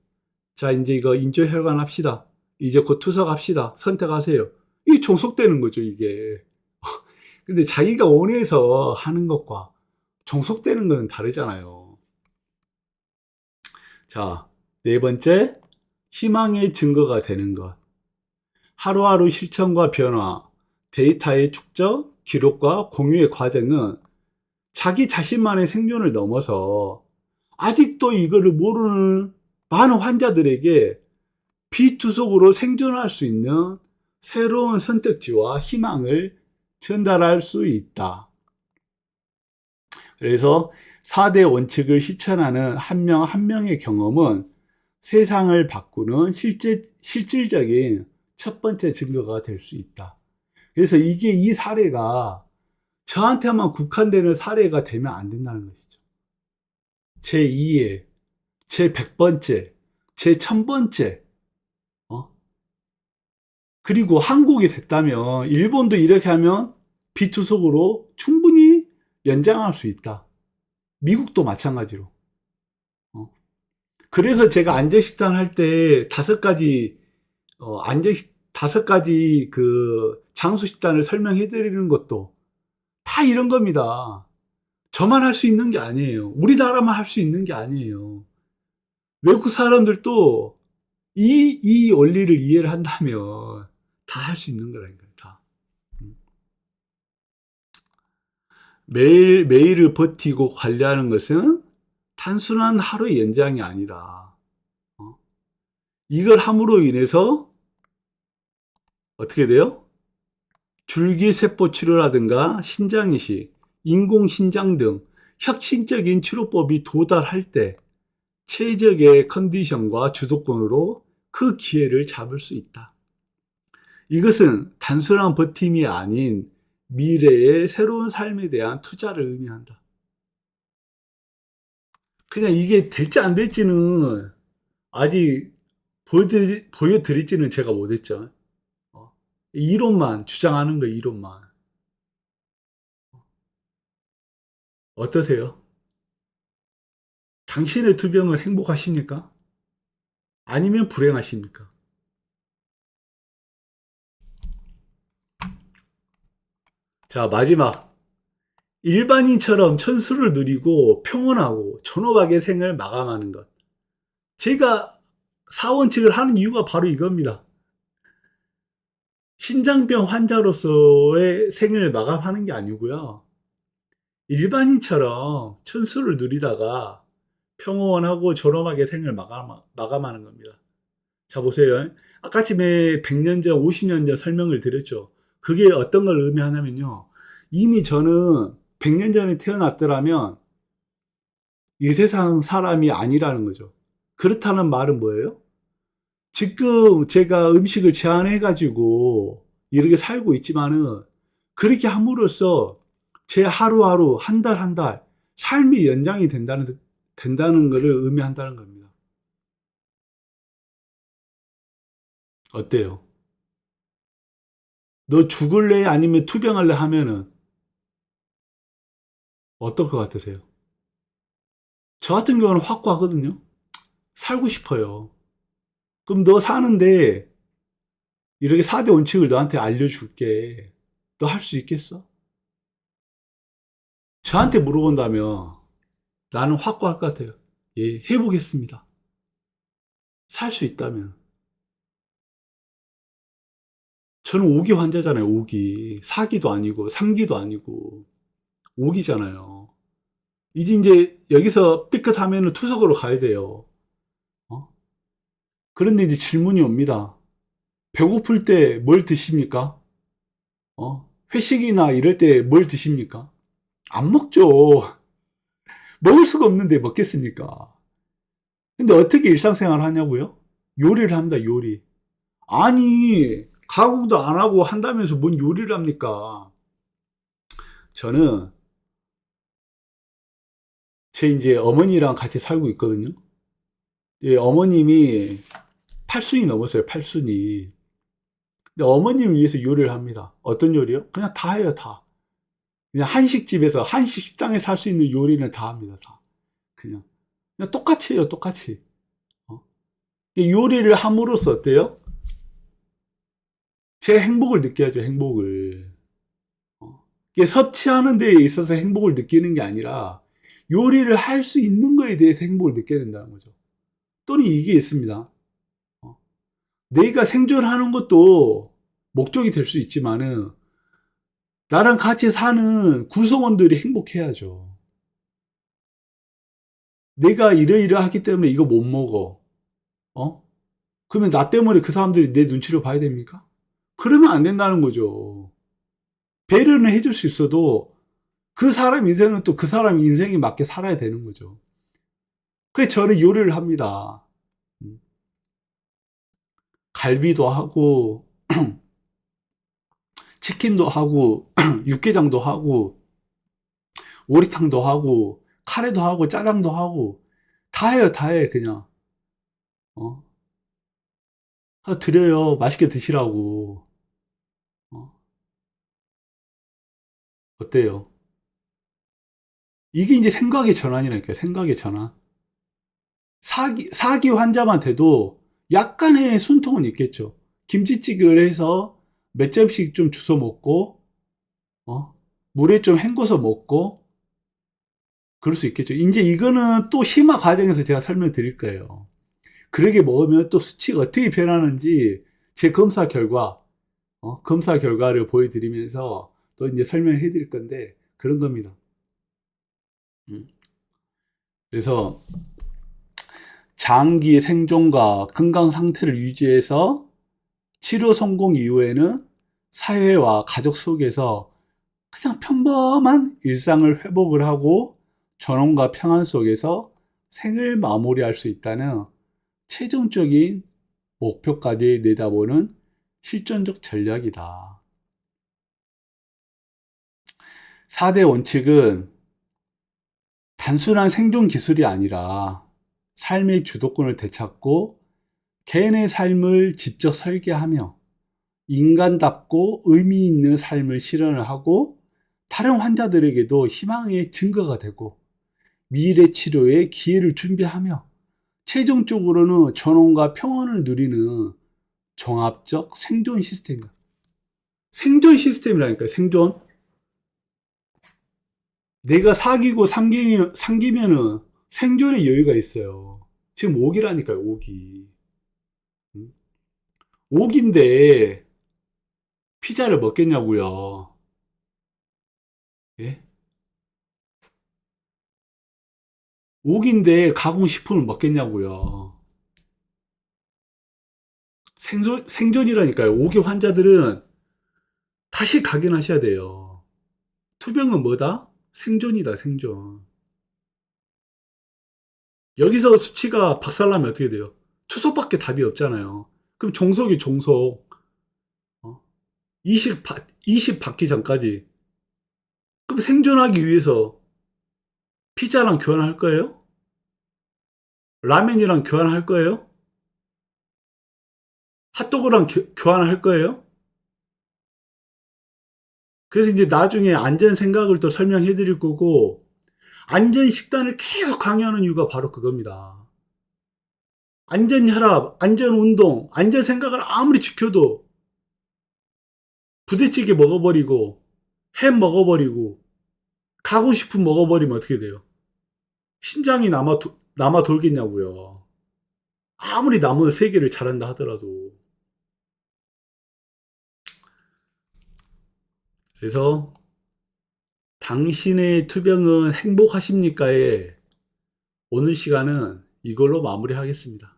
자, 이제 이거 인조혈관 합시다. 이제 곧 투석합시다. 선택하세요. 이게 종속되는 거죠, 이게. 근데 자기가 원해서 하는 것과 종속되는 것은 다르잖아요. 자, 네 번째, 희망의 증거가 되는 것. 하루하루 실천과 변화, 데이터의 축적, 기록과 공유의 과정은 자기 자신만의 생존을 넘어서 아직도 이거를 모르는 많은 환자들에게 비투속으로 생존할 수 있는 새로운 선택지와 희망을 전달할 수 있다. 그래서 4대 원칙을 실천하는 한 명 한 명의 경험은 세상을 바꾸는 실질적인 첫 번째 증거가 될 수 있다. 그래서 이 사례가 저한테만 국한되는 사례가 되면 안 된다는 것이죠. 제2의, 제100번째, 제1000번째, 그리고 한국이 됐다면 일본도 이렇게 하면 비투속으로 충분히 연장할 수 있다. 미국도 마찬가지로. 그래서 제가 안전식단 할 때 5가지, 다섯 가지 그 장수식단을 설명해 드리는 것도 다 이런 겁니다. 저만 할 수 있는 게 아니에요. 우리나라만 할 수 있는 게 아니에요. 외국 사람들도 이 원리를 이해를 한다면 다 할 수 있는 거라니까요, 다. 매일을 버티고 관리하는 것은 단순한 하루의 연장이 아니다. 이걸 함으로 인해서 어떻게 돼요? 줄기세포 치료라든가 신장이식, 인공신장 등 혁신적인 치료법이 도달할 때 최적의 컨디션과 주도권으로 그 기회를 잡을 수 있다. 이것은 단순한 버팀이 아닌 미래의 새로운 삶에 대한 투자를 의미한다. 그냥 이게 될지 안 될지는 아직 보여드리지는 제가 못했죠. 이론만 주장하는 거, 이론만. 어떠세요? 당신의 투병을 행복하십니까? 아니면 불행하십니까? 자, 마지막. 일반인처럼 천수를 누리고 평온하고 존엄하게 생을 마감하는 것. 제가 사원칙을 하는 이유가 바로 이겁니다. 신장병 환자로서의 생을 마감하는 게 아니고요. 일반인처럼 천수를 누리다가 평온하고 존엄하게 생을 마감하는 겁니다. 자, 보세요. 아까 전에 100년 전, 50년 전 설명을 드렸죠. 그게 어떤 걸 의미하냐면요. 이미 저는 100년 전에 태어났더라면 이 세상 사람이 아니라는 거죠. 그렇다는 말은 뭐예요? 지금 제가 음식을 제한해가지고 이렇게 살고 있지만은 그렇게 함으로써 제 하루하루, 한 달 한 달 삶이 연장이 된다는 것을 의미한다는 겁니다. 어때요? 너 죽을래? 아니면 투병할래? 하면은 어떨 것 같으세요? 저 같은 경우는 확고하거든요. 살고 싶어요. 그럼 너 사는데 이렇게 4대 원칙을 너한테 알려줄게. 너 할 수 있겠어? 저한테 물어본다면 나는 확고할 것 같아요. 예, 해보겠습니다. 살 수 있다면. 저는 5기 환자잖아요, 5기. 4기도 아니고, 3기도 아니고, 5기잖아요. 이제 여기서 삐끗하면 투석으로 가야 돼요. 어? 그런데 이제 질문이 옵니다. 배고플 때 뭘 드십니까? 회식이나 이럴 때 뭘 드십니까? 안 먹죠. 먹을 수가 없는데 먹겠습니까? 근데 어떻게 일상생활 하냐고요? 요리를 합니다, 요리. 아니, 가공도 안 하고 한다면서 뭔 요리를 합니까? 저는 제 이제 어머니랑 같이 살고 있거든요. 예, 어머님이 8순이 넘었어요, 8순이. 근데 어머님을 위해서 요리를 합니다. 어떤 요리요? 그냥 다 해요, 다. 그냥 한식집에서, 한식 식당에서 할 수 있는 요리는 다 합니다, 다. 그냥 똑같이 해요, 똑같이. 어? 요리를 함으로써 어때요? 제 행복을 느껴야죠, 행복을. 이게 섭취하는 데에 있어서 행복을 느끼는 게 아니라 요리를 할 수 있는 거에 대해서 행복을 느껴야 된다는 거죠. 또는 이게 있습니다. 내가 생존하는 것도 목적이 될 수 있지만은 나랑 같이 사는 구성원들이 행복해야죠. 내가 이러이러하기 때문에 이거 못 먹어. 어? 그러면 나 때문에 그 사람들이 내 눈치를 봐야 됩니까? 그러면 안 된다는 거죠. 배려는 해줄 수 있어도 그 사람 인생은 또 그 사람 인생에 맞게 살아야 되는 거죠. 그래서 저는 요리를 합니다. 음, 갈비도 하고, 치킨도 하고, 육개장도 하고, 오리탕도 하고, 카레도 하고, 짜장도 하고, 다 해요, 다 해, 그냥. 어? 드려요. 맛있게 드시라고. 어? 어때요? 이게 이제 생각의 전환이라니까요, 생각의 전환. 사기 환자만 돼도 약간의 순통은 있겠죠. 김치찌개를 해서 몇 점씩 좀 주워 먹고, 어? 물에 좀 헹궈서 먹고, 그럴 수 있겠죠. 이제 이거는 또 심화 과정에서 제가 설명드릴 거예요. 그러게 먹으면 또 수치가 어떻게 변하는지 제 검사 결과를 보여드리면서 또 이제 설명해 드릴 건데, 그런 겁니다. 음. 그래서 장기 생존과 건강 상태를 유지해서 치료 성공 이후에는 사회와 가족 속에서 그냥 평범한 일상을 회복을 하고 전원과 평안 속에서 생을 마무리할 수 있다는 최종적인 목표까지 내다보는 실존적 전략이다. 4대 원칙은 단순한 생존 기술이 아니라 삶의 주도권을 되찾고 개인의 삶을 직접 설계하며 인간답고 의미 있는 삶을 실현을 하고 다른 환자들에게도 희망의 증거가 되고 미래 치료의 기회를 준비하며 최종적으로는 전원과 평온을 누리는 종합적 생존 시스템이다. 생존 시스템이라니까요, 생존. 내가 사귀고 삼기면은 생존의 여유가 있어요. 지금 오기라니까요, 오기. 음? 오기인데 피자를 먹겠냐고요. 예? 오기인데 가공식품을 먹겠냐고요. 생존이라니까요. 오기 환자들은 다시 각인하셔야 돼요. 투병은 뭐다? 생존이다, 생존. 여기서 수치가 박살나면 어떻게 돼요? 투석밖에 답이 없잖아요. 그럼 종속이 종속. 어? 20 받기 전까지. 그럼 생존하기 위해서 피자랑 교환할 거예요? 라면이랑 교환할 거예요? 핫도그랑 교환할 거예요? 그래서 이제 나중에 안전 생각을 또 설명해 드릴 거고, 안전 식단을 계속 강요하는 이유가 바로 그겁니다. 안전 혈압, 안전 운동, 안전 생각을 아무리 지켜도 부대찌개 먹어버리고, 햄 먹어버리고, 가고싶은 먹어버리면 어떻게 돼요? 신장이 남아 돌겠냐고요. 아무리 나무 세 개를 잘한다 하더라도. 그래서 당신의 투병은 행복하십니까에 오늘 시간은 이걸로 마무리하겠습니다.